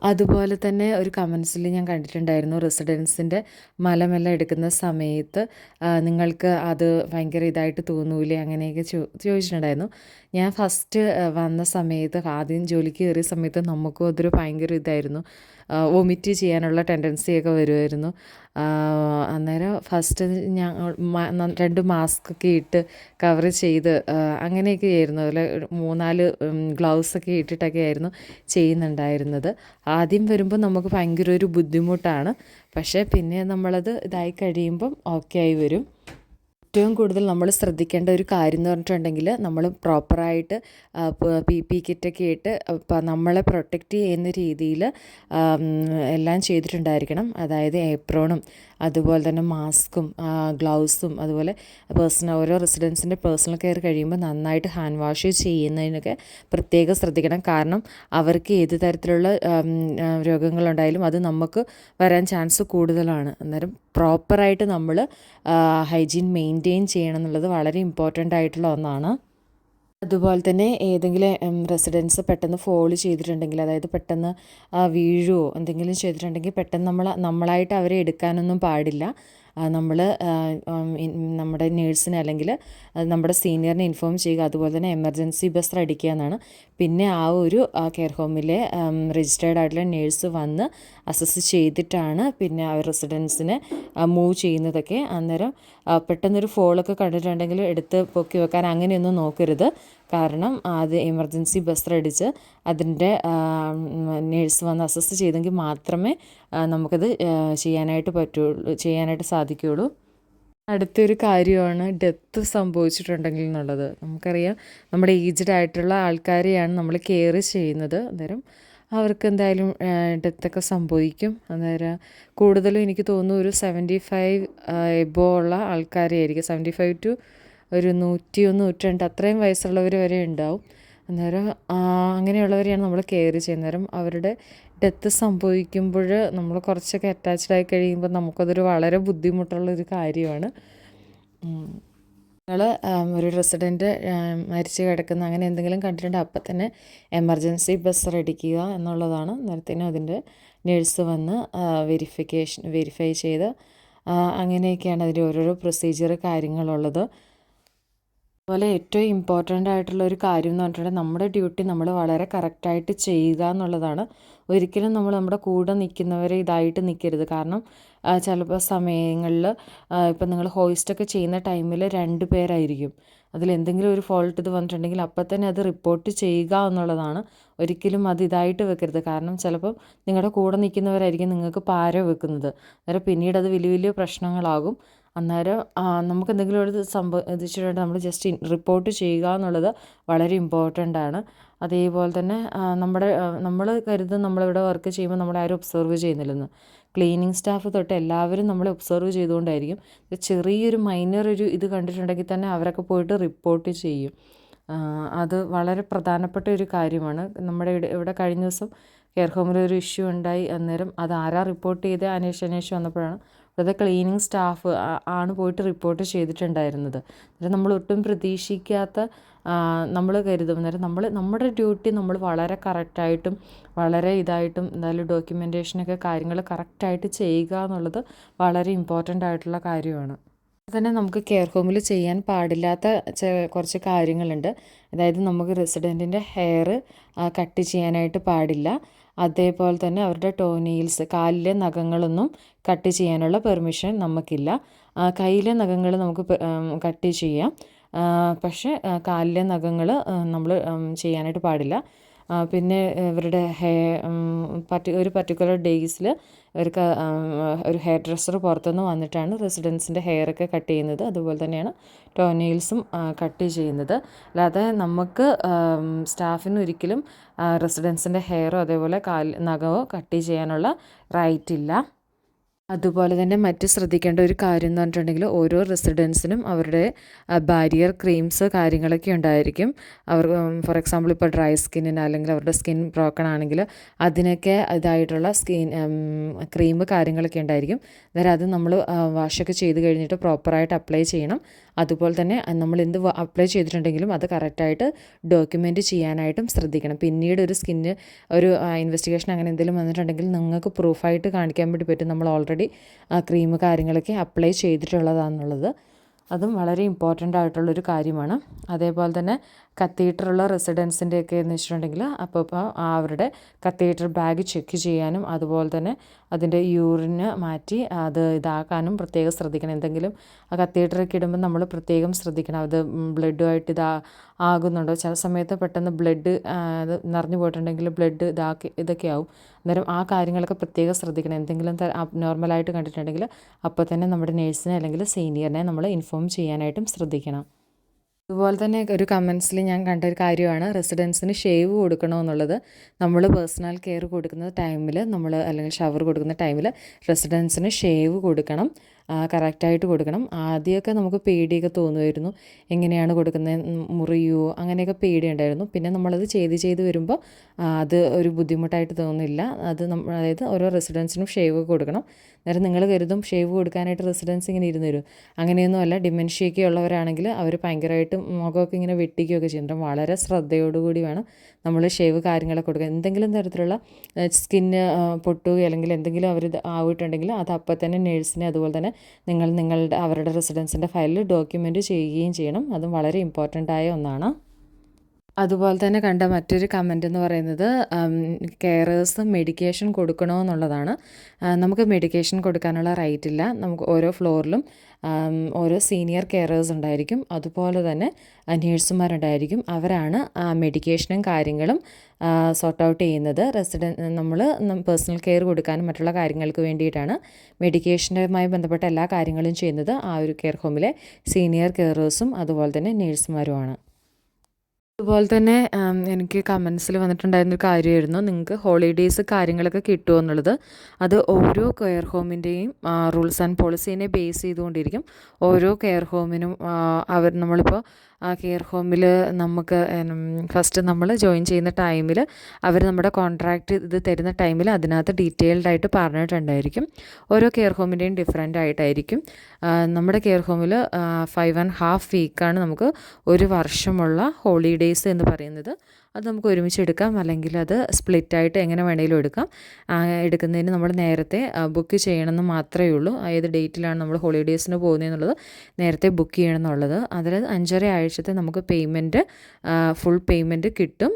അതുപോലെ തന്നെ ഒരു കമൻസിൽ ഞാൻ കണ്ടിട്ടുണ്ടായിരുന്നു, റെസിഡൻസിൻ്റെ മലമെല്ലാം എടുക്കുന്ന സമയത്ത് നിങ്ങൾക്ക് അത് ഭയങ്കര ഇതായിട്ട് തോന്നൂലേ അങ്ങനെയൊക്കെ ചോദിച്ചിട്ടുണ്ടായിരുന്നു. ഞാൻ ഫസ്റ്റ് വന്ന സമയത്ത് ആദ്യം ജോലിക്ക് കയറിയ സമയത്ത് നമുക്കും അതൊരു ഭയങ്കര ഇതായിരുന്നു, വൊമിറ്റ് ചെയ്യാനുള്ള ടെൻഡൻസിയൊക്കെ വരുമായിരുന്നു. അന്നേരം ഫസ്റ്റ് ഞാൻ 2 മാസ്കൊക്കെ ഇട്ട് കവർ ചെയ്ത് അങ്ങനെയൊക്കെ ആയിരുന്നു. അതിൽ 3-4 ഗ്ലൗസൊക്കെ ഇട്ടിട്ടൊക്കെ ആയിരുന്നു ചെയ്യുന്നുണ്ടായിരുന്നത്. ആദ്യം വരുമ്പോൾ നമുക്ക് ഭയങ്കര ഒരു ബുദ്ധിമുട്ടാണ്. പക്ഷേ പിന്നെ നമ്മളത് ഇതായി കഴിയുമ്പം ഓക്കെ ആയി വരും. ഏറ്റവും കൂടുതൽ നമ്മൾ ശ്രദ്ധിക്കേണ്ട ഒരു കാര്യം എന്ന് പറഞ്ഞിട്ടുണ്ടെങ്കിൽ നമ്മൾ പ്രോപ്പറായിട്ട് PPE കിറ്റൊക്കെ ഇട്ട് നമ്മളെ പ്രൊട്ടക്റ്റ് ചെയ്യുന്ന രീതിയിൽ എല്ലാം ചെയ്തിട്ടുണ്ടായിരിക്കണം. അതായത് ഏപ്രോണും അതുപോലെ തന്നെ മാസ്കും ഗ്ലൗസും അതുപോലെ ഓരോ റെസിഡൻസിൻ്റെ പേഴ്സണൽ കെയർ കഴിയുമ്പോൾ നന്നായിട്ട് ഹാൻഡ് വാഷ് ചെയ്യുന്നതിനൊക്കെ പ്രത്യേകം ശ്രദ്ധിക്കണം. കാരണം അവർക്ക് ഏത് തരത്തിലുള്ള രോഗങ്ങളുണ്ടായാലും അത് നമുക്ക് വരാൻ ചാൻസ് കൂടുതലാണ്. അന്നേരം പ്രോപ്പറായിട്ട് നമ്മൾ ഹൈജീൻ മെയിൻറ്റെയിൻ ചെയ്യണം എന്നുള്ളത് വളരെ ഇമ്പോർട്ടൻ്റ് ആയിട്ടുള്ള ഒന്നാണ്. അതുപോലെ തന്നെ ഏതെങ്കിലും റെസിഡൻസ് പെട്ടെന്ന് ഫോൾ ചെയ്തിട്ടുണ്ടെങ്കിൽ, അതായത് പെട്ടെന്ന് വീഴുവോ എന്തെങ്കിലും ചെയ്തിട്ടുണ്ടെങ്കിൽ പെട്ടെന്ന് നമ്മളായിട്ട് അവരെ എടുക്കാനൊന്നും പാടില്ല. നമ്മൾ നമ്മുടെ നേഴ്സിനെ അല്ലെങ്കിൽ നമ്മുടെ സീനിയറിനെ ഇൻഫോം ചെയ്യുക. അതുപോലെ തന്നെ എമർജൻസി ബസ് അടിക്കുക എന്നാണ്. പിന്നെ ആ ഒരു കെയർ ഹോമിലെ രജിസ്റ്റേർഡ് ആയിട്ടുള്ള നേഴ്സ് വന്ന് അസസ് ചെയ്തിട്ടാണ് പിന്നെ ആ റെസിഡൻസിനെ മൂവ് ചെയ്യുന്നതൊക്കെ. അന്നേരം പെട്ടെന്നൊരു ഫോളൊക്കെ കണ്ടിട്ടുണ്ടെങ്കിൽ എടുത്ത് പൊക്കി വെക്കാൻ അങ്ങനെയൊന്നും നോക്കരുത്. കാരണം അത് എമർജൻസി ബസ് അടിച്ച് അതിൻ്റെ നേഴ്സ് വന്ന് അസസ് ചെയ്തെങ്കിൽ മാത്രമേ നമുക്കത് ചെയ്യാനായിട്ട് സാധിക്കുകയുള്ളൂ. അടുത്തൊരു കാര്യമാണ് ഡെത്ത് സംഭവിച്ചിട്ടുണ്ടെങ്കിൽ എന്നുള്ളത്. നമുക്കറിയാം നമ്മുടെ ഏജ്ഡ് ആയിട്ടുള്ള ആൾക്കാരെയാണ് നമ്മൾ കെയർ ചെയ്യുന്നത്. അന്നേരം അവർക്ക് എന്തായാലും ഡെത്തൊക്കെ സംഭവിക്കും. അന്നേരം കൂടുതലും എനിക്ക് തോന്നുന്നു ഒരു 75 എബോ ഉള്ള ആൾക്കാരെയായിരിക്കും. 75 to ഒരു 101, 102 അത്രയും വയസ്സുള്ളവർ വരെ ഉണ്ടാവും. അന്നേരം അങ്ങനെയുള്ളവരെയാണ് നമ്മൾ കെയർ ചെയ്യുന്നത്. അന്നേരം അവരുടെ ഡെത്ത് സംഭവിക്കുമ്പോൾ നമ്മൾ കുറച്ചൊക്കെ അറ്റാച്ച്ഡ് ആയി കഴിയുമ്പോൾ നമുക്കതൊരു വളരെ ബുദ്ധിമുട്ടുള്ളൊരു കാര്യമാണ്. നിങ്ങൾ ഒരു റെസിഡൻറ്റ് മരിച്ച് കിടക്കുന്ന അങ്ങനെ എന്തെങ്കിലും കണ്ടിട്ടുണ്ടെങ്കിൽ അപ്പം തന്നെ എമർജൻസി ബസ് അടിക്കുക എന്നുള്ളതാണ്. നേരത്തേനും അതിൻ്റെ നേഴ്സ് വന്ന് വെരിഫൈ ചെയ്ത് അങ്ങനെയൊക്കെയാണ് അതിൻ്റെ ഓരോരോ പ്രൊസീജിയർ കാര്യങ്ങളുള്ളത്. അതുപോലെ ഏറ്റവും ഇമ്പോർട്ടൻ്റ് ആയിട്ടുള്ള ഒരു കാര്യം എന്ന് പറഞ്ഞിട്ടുണ്ടെങ്കിൽ നമ്മുടെ ഡ്യൂട്ടി നമ്മൾ വളരെ കറക്റ്റായിട്ട് ചെയ്യുക എന്നുള്ളതാണ്. ഒരിക്കലും നമ്മൾ നമ്മുടെ കൂടെ നിൽക്കുന്നവരെ ഇതായിട്ട് നിൽക്കരുത്. കാരണം ചിലപ്പോൾ സമയങ്ങളിൽ ഇപ്പം നിങ്ങൾ ഹോയിസ്റ്റൊക്കെ ചെയ്യുന്ന ടൈമിൽ 2 പേരായിരിക്കും. അതിലെന്തെങ്കിലും ഒരു ഫോൾട്ട് ഇത് വന്നിട്ടുണ്ടെങ്കിൽ അപ്പം തന്നെ അത് റിപ്പോർട്ട് ചെയ്യുക എന്നുള്ളതാണ്. ഒരിക്കലും അത് ഇതായിട്ട് വെക്കരുത്. കാരണം ചിലപ്പം നിങ്ങളുടെ കൂടെ നിൽക്കുന്നവരായിരിക്കും നിങ്ങൾക്ക് പാര വെക്കുന്നത്. അന്നേരം പിന്നീട് അത് വലിയ വലിയ പ്രശ്നങ്ങളാകും. അന്നേരം നമുക്ക് എന്തെങ്കിലും ഒരു സംഭവിച്ചിട്ടുണ്ടെങ്കിൽ നമ്മൾ ജസ്റ്റ് റിപ്പോർട്ട് ചെയ്യുക എന്നുള്ളത് വളരെ ഇമ്പോർട്ടൻ്റ് ആണ്. അതേപോലെ തന്നെ നമ്മൾ കരുതും നമ്മളിവിടെ വർക്ക് ചെയ്യുമ്പോൾ നമ്മളെ ആരും ഒബ്സർവ് ചെയ്യുന്നില്ലെന്ന്. ക്ലീനിങ് സ്റ്റാഫ് തൊട്ട് എല്ലാവരും നമ്മളെ ഒബ്സർവ് ചെയ്തുകൊണ്ടായിരിക്കും. ചെറിയൊരു മൈനർ ഒരു ഇത് കണ്ടിട്ടുണ്ടെങ്കിൽ തന്നെ അവരൊക്കെ പോയിട്ട് റിപ്പോർട്ട് ചെയ്യും. അത് വളരെ പ്രധാനപ്പെട്ട ഒരു കാര്യമാണ്. നമ്മുടെ ഇവിടെ കഴിഞ്ഞ ദിവസം കെയർ ഹോമിൽ ഒരു ഇഷ്യൂ ഉണ്ടായി. അന്നേരം അത് ആരാ റിപ്പോർട്ട് ചെയ്ത് അന്വേഷിച്ച് വന്നപ്പോഴാണ് ഇവിടുത്തെ ക്ലീനിങ് സ്റ്റാഫ് ആണ് പോയിട്ട് റിപ്പോർട്ട് ചെയ്തിട്ടുണ്ടായിരുന്നത്. അന്നേരം നമ്മൾ ഒട്ടും പ്രതീക്ഷിക്കാത്ത നമ്മൾ കരുതും. അന്നേരം നമ്മുടെ ഡ്യൂട്ടി നമ്മൾ വളരെ കറക്റ്റായിട്ടും വളരെ ഇതായിട്ടും എന്തായാലും ഡോക്യുമെൻറ്റേഷനൊക്കെ കാര്യങ്ങൾ കറക്റ്റായിട്ട് ചെയ്യുക എന്നുള്ളത് വളരെ ഇമ്പോർട്ടൻ്റ് ആയിട്ടുള്ള കാര്യമാണ്. തന്നെ നമുക്ക് കെയർ ഹോമിൽ ചെയ്യാൻ പാടില്ലാത്ത കുറച്ച് കാര്യങ്ങളുണ്ട്. അതായത് നമുക്ക് റെസിഡൻറ്റിൻ്റെ ഹെയർ കട്ട് ചെയ്യാനായിട്ട് പാടില്ല. അതേപോലെ തന്നെ അവരുടെ ടോ നെയിൽസ് കാലിലെ നഖങ്ങളൊന്നും കട്ട് ചെയ്യാനുള്ള പെർമിഷൻ നമുക്കില്ല. കയ്യിലെ നഖങ്ങൾ നമുക്ക് കട്ട് ചെയ്യാം. പക്ഷേ കാലിലെ നഖങ്ങൾ നമ്മൾ ചെയ്യാനായിട്ട് പാടില്ല. പിന്നെ ഇവരുടെ ഒരു പർട്ടിക്കുലർ ഡേയ്സിൽ ഇവർക്ക് ഒരു ഹെയർ ഡ്രസ്സർ പുറത്തുനിന്ന് വന്നിട്ടാണ് റെസിഡൻസിൻ്റെ ഹെയറൊക്കെ കട്ട് ചെയ്യുന്നത്. അതുപോലെ തന്നെയാണ് ടോ നെയിൽസും കട്ട് ചെയ്യുന്നത്. അല്ലാതെ നമുക്ക് സ്റ്റാഫിന് ഒരിക്കലും റെസിഡൻസിൻ്റെ ഹെയറോ അതേപോലെ നഖമോ കട്ട് ചെയ്യാനുള്ള റൈറ്റ് ഇല്ല. അതുപോലെ തന്നെ മറ്റ് ശ്രദ്ധിക്കേണ്ട ഒരു കാര്യം എന്ന് പറഞ്ഞിട്ടുണ്ടെങ്കിൽ ഓരോ റെസിഡൻസിനും അവരുടെ ബാരിയർ ക്രീംസ് കാര്യങ്ങളൊക്കെ ഉണ്ടായിരിക്കും. അവർ ഫോർ എക്സാമ്പിൾ ഇപ്പോൾ ഡ്രൈ സ്കിന്നിന് അല്ലെങ്കിൽ അവരുടെ സ്കിൻ ബ്രോക്കൺ ആണെങ്കിൽ അതിനൊക്കെ ഇതായിട്ടുള്ള ക്രീം കാര്യങ്ങളൊക്കെ ഉണ്ടായിരിക്കും. അന്നേരം അത് നമ്മൾ വാഷൊക്കെ ചെയ്ത് കഴിഞ്ഞിട്ട് പ്രോപ്പറായിട്ട് അപ്ലൈ ചെയ്യണം. അതുപോലെ തന്നെ നമ്മൾ എന്ത് അപ്ലൈ ചെയ്തിട്ടുണ്ടെങ്കിലും അത് കറക്റ്റായിട്ട് ഡോക്യുമെൻറ്റ് ചെയ്യാനായിട്ടും ശ്രദ്ധിക്കണം. പിന്നീട് ഒരു സ്കിന്ന് ഒരു ഇൻവെസ്റ്റിഗേഷൻ അങ്ങനെ എന്തെങ്കിലും വന്നിട്ടുണ്ടെങ്കിൽ നിങ്ങൾക്ക് പ്രൂഫായിട്ട് കാണിക്കാൻ വേണ്ടി പറ്റും നമ്മൾ ഓൾറെഡി ക്രീം കാര്യങ്ങളൊക്കെ അപ്ലൈ ചെയ്തിട്ടുള്ളതാണെന്നുള്ളത്. അതും വളരെ ഇമ്പോർട്ടൻ്റ് ആയിട്ടുള്ളൊരു കാര്യമാണ്. അതേപോലെ തന്നെ കത്തീറ്ററുള്ള റെസിഡൻസിൻ്റെയൊക്കെ എന്ന് വെച്ചിട്ടുണ്ടെങ്കിൽ അപ്പോൾ അവരുടെ കത്തീറ്റർ ബാഗ് ചെക്ക് ചെയ്യാനും അതുപോലെ തന്നെ അതിൻ്റെ യൂറിന് മാറ്റി അത് ഇതാക്കാനും പ്രത്യേകം ശ്രദ്ധിക്കണം. എന്തെങ്കിലും കത്തീറ്ററൊക്കെ ഇടുമ്പോൾ നമ്മൾ പ്രത്യേകം ശ്രദ്ധിക്കണം. അത് ബ്ലഡുമായിട്ട് ആകുന്നുണ്ടോ. ചില സമയത്ത് പെട്ടെന്ന് ബ്ലഡ് അത് നിറഞ്ഞു പോയിട്ടുണ്ടെങ്കിൽ ബ്ലഡ് ഇതൊക്കെ ആവും. അന്നേരം ആ കാര്യങ്ങളൊക്കെ പ്രത്യേകം ശ്രദ്ധിക്കണം. എന്തെങ്കിലും നോർമലായിട്ട് കണ്ടിട്ടുണ്ടെങ്കിൽ അപ്പോൾ തന്നെ നമ്മുടെ നേഴ്സിനെ അല്ലെങ്കിൽ സീനിയറിനെ നമ്മൾ ഇൻഫോം ചെയ്യാനായിട്ടും ശ്രദ്ധിക്കണം. അതുപോലെ തന്നെ ഒരു കമൻസിൽ ഞാൻ കണ്ട ഒരു കാര്യമാണ് റെസിഡൻസിന് ഷേവ് കൊടുക്കണമെന്നുള്ളത്. നമ്മൾ പേഴ്സണൽ കെയർ കൊടുക്കുന്ന ടൈമിൽ അല്ലെങ്കിൽ ഷവർ കൊടുക്കുന്ന ടൈമിൽ റെസിഡൻസിന് ഷേവ് കൊടുക്കണം. കറക്റ്റായിട്ട് കൊടുക്കണം. ആദ്യമൊക്കെ നമുക്ക് പേടിയൊക്കെ തോന്നുമായിരുന്നു, എങ്ങനെയാണ് കൊടുക്കുന്നത്, മുറിയുമോ അങ്ങനെയൊക്കെ പേടിയുണ്ടായിരുന്നു. പിന്നെ നമ്മളത് ചെയ്ത് വരുമ്പോൾ അത് ഒരു ബുദ്ധിമുട്ടായിട്ട് തോന്നുന്നില്ല. അതായത് ഓരോ റെസിഡൻസിനും ഷേവ് കൊടുക്കണം. അന്നേരം നിങ്ങൾ കരുതും ഷേവ് കൊടുക്കാനായിട്ട് റെസിഡൻസ് ഇങ്ങനെ ഇരുന്ന് തരും. അങ്ങനെയൊന്നുമല്ല. ഡിമെൻഷ്യയൊക്കെ ഉള്ളവരാണെങ്കിൽ അവർ ഭയങ്കരമായിട്ട് മുഖമൊക്കെ ഇങ്ങനെ വെട്ടിക്കുകയൊക്കെ ചെയ്യും. വളരെ ശ്രദ്ധയോടുകൂടി വേണം നമ്മൾ ഷേവ് കാര്യങ്ങളൊക്കെ കൊടുക്കുക. എന്തെങ്കിലും തരത്തിലുള്ള സ്കിന്ന് പൊട്ടുകയോ അല്ലെങ്കിൽ എന്തെങ്കിലും അവർ ആയിട്ടുണ്ടെങ്കിൽ അത് അപ്പം തന്നെ നേഴ്സിനെ അതുപോലെ തന്നെ അവരുടെ റെസിഡൻസിൻ്റെ ഫയലിൽ ഡോക്യുമെൻറ്റ് ചെയ്യുകയും ചെയ്യണം. അതും വളരെ ഇമ്പോർട്ടൻ്റ് ആയ ഒന്നാണ്. അതുപോലെ തന്നെ കണ്ട മറ്റൊരു കമൻ്റ് എന്ന് പറയുന്നത് കെയറേഴ്സ് മെഡിക്കേഷൻ കൊടുക്കണമെന്നുള്ളതാണ്. നമുക്ക് മെഡിക്കേഷൻ കൊടുക്കാനുള്ള റൈറ്റ് ഇല്ല. നമുക്ക് ഓരോ ഫ്ലോറിലും ഓരോ സീനിയർ കെയറേഴ്സ് ഉണ്ടായിരിക്കും. അതുപോലെ തന്നെ നേഴ്സുമാരുണ്ടായിരിക്കും. അവരാണ് മെഡിക്കേഷനും കാര്യങ്ങളും സോർട്ട് ഔട്ട് ചെയ്യുന്നത്. നമ്മൾ പേഴ്സണൽ കെയർ കൊടുക്കാനും മറ്റുള്ള കാര്യങ്ങൾക്ക് വേണ്ടിയിട്ടാണ് മെഡിക്കേഷനുമായി ബന്ധപ്പെട്ട എല്ലാ കാര്യങ്ങളും ചെയ്യുന്നത് ആ ഒരു കെയർ ഹോമിലെ സീനിയർ കെയറേഴ്സും അതുപോലെ തന്നെ നേഴ്സുമാരുമാണ്. അതുപോലെ തന്നെ എനിക്ക് കമൻസിൽ വന്നിട്ടുണ്ടായിരുന്നൊരു കാര്യമായിരുന്നു, നിങ്ങൾക്ക് ഹോളിഡേയ്സ് കാര്യങ്ങളൊക്കെ കിട്ടുമോ എന്നുള്ളത്. അത് ഓരോ കെയർ ഹോമിൻ്റെയും റൂൾസ് ആൻഡ് പോളിസീനെ ബേസ് ചെയ്തുകൊണ്ടിരിക്കും. ഓരോ കെയർ ഹോമിനും നമ്മളിപ്പോൾ ആ കെയർ ഹോമിൽ നമുക്ക് ഫസ്റ്റ് നമ്മൾ ജോയിൻ ചെയ്യുന്ന ടൈമിൽ അവർ നമ്മുടെ കോൺട്രാക്റ്റ് ഇത് തരുന്ന ടൈമിൽ അതിനകത്ത് ഡീറ്റെയിൽഡായിട്ട് പറഞ്ഞിട്ടുണ്ടായിരിക്കും. ഓരോ കെയർ ഹോമിൻ്റെയും ഡിഫറെൻ്റ് ആയിട്ടായിരിക്കും. നമ്മുടെ കെയർ ഹോമിൽ 5.5 വീക്കാണ് നമുക്ക് ഒരു വർഷമുള്ള ഹോളിഡേയ്സ് എന്ന് പറയുന്നത്. അത് നമുക്ക് ഒരുമിച്ച് എടുക്കാം, അല്ലെങ്കിൽ അത് സ്പ്ലിറ്റായിട്ട് എങ്ങനെ വേണമെങ്കിലും എടുക്കാം. എടുക്കുന്നതിന് നമ്മൾ നേരത്തെ ബുക്ക് ചെയ്യണമെന്ന് മാത്രമേ ഉള്ളൂ. ഏത് ഡേറ്റിലാണ് നമ്മൾ ഹോളിഡേയ്സിന് പോകുന്നതെന്നുള്ളത് നേരത്തെ ബുക്ക് ചെയ്യണം എന്നുള്ളത്. അതിൽ 5.5 ആഴ്ചത്തെ നമുക്ക് ഫുൾ പേയ്മെൻറ്റ് കിട്ടും.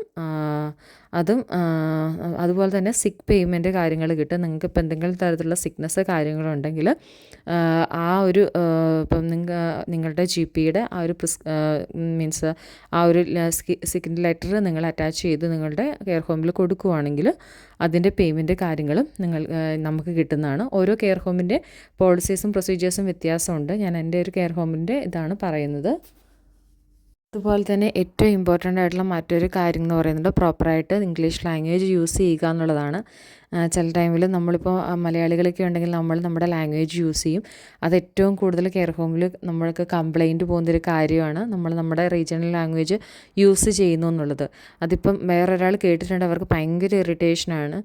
അതുപോലെ തന്നെ സിക്ക് പേയ്മെൻറ്റ് കാര്യങ്ങൾ കിട്ടും. നിങ്ങൾക്ക് ഇപ്പോൾ എന്തെങ്കിലും തരത്തിലുള്ള സിക്നസ് കാര്യങ്ങളുണ്ടെങ്കിൽ ആ ഒരു ഇപ്പം നിങ്ങളുടെ GPയുടെ ആ ഒരു മീൻസ് ആ ഒരു സിക്ക് ലെറ്റർ നിങ്ങൾ അറ്റാച്ച് ചെയ്ത് നിങ്ങളുടെ കെയർ ഹോമിൽ കൊടുക്കുകയാണെങ്കിൽ അതിൻ്റെ പേയ്മെൻറ്റ് കാര്യങ്ങളും നമുക്ക് കിട്ടുന്നതാണ്. ഓരോ കെയർ ഹോമിൻ്റെ പോളിസീസും പ്രൊസീജിയേഴ്സും വ്യത്യാസമുണ്ട്. ഞാൻ എൻ്റെ ഒരു കെയർ ഹോമിൻ്റെ ഇതാണ് പറയുന്നത്. അതുപോലെ തന്നെ ഏറ്റവും ഇമ്പോർട്ടൻ്റ് ആയിട്ടുള്ള മറ്റൊരു കാര്യം എന്ന് പറയുന്നത് പ്രോപ്പറായിട്ട് ഇംഗ്ലീഷ് ലാംഗ്വേജ് യൂസ് ചെയ്യുക എന്നുള്ളതാണ്. ചില ടൈമിൽ നമ്മളിപ്പോൾ മലയാളികളൊക്കെ ഉണ്ടെങ്കിൽ നമ്മൾ നമ്മുടെ ലാംഗ്വേജ് യൂസ് ചെയ്യും. അത് ഏറ്റവും കൂടുതൽ കെയർ ഹോമിൽ നമ്മൾക്ക് കംപ്ലയിൻറ്റ് പോകുന്നൊരു കാര്യമാണ്, നമ്മൾ നമ്മുടെ റീജിയണൽ ലാംഗ്വേജ് യൂസ് ചെയ്യുന്നു എന്നുള്ളത്. അതിപ്പം വേറൊരാൾ കേട്ടിട്ടുണ്ട് അവർക്ക് ഭയങ്കര ഇറിറ്റേഷനാണ്.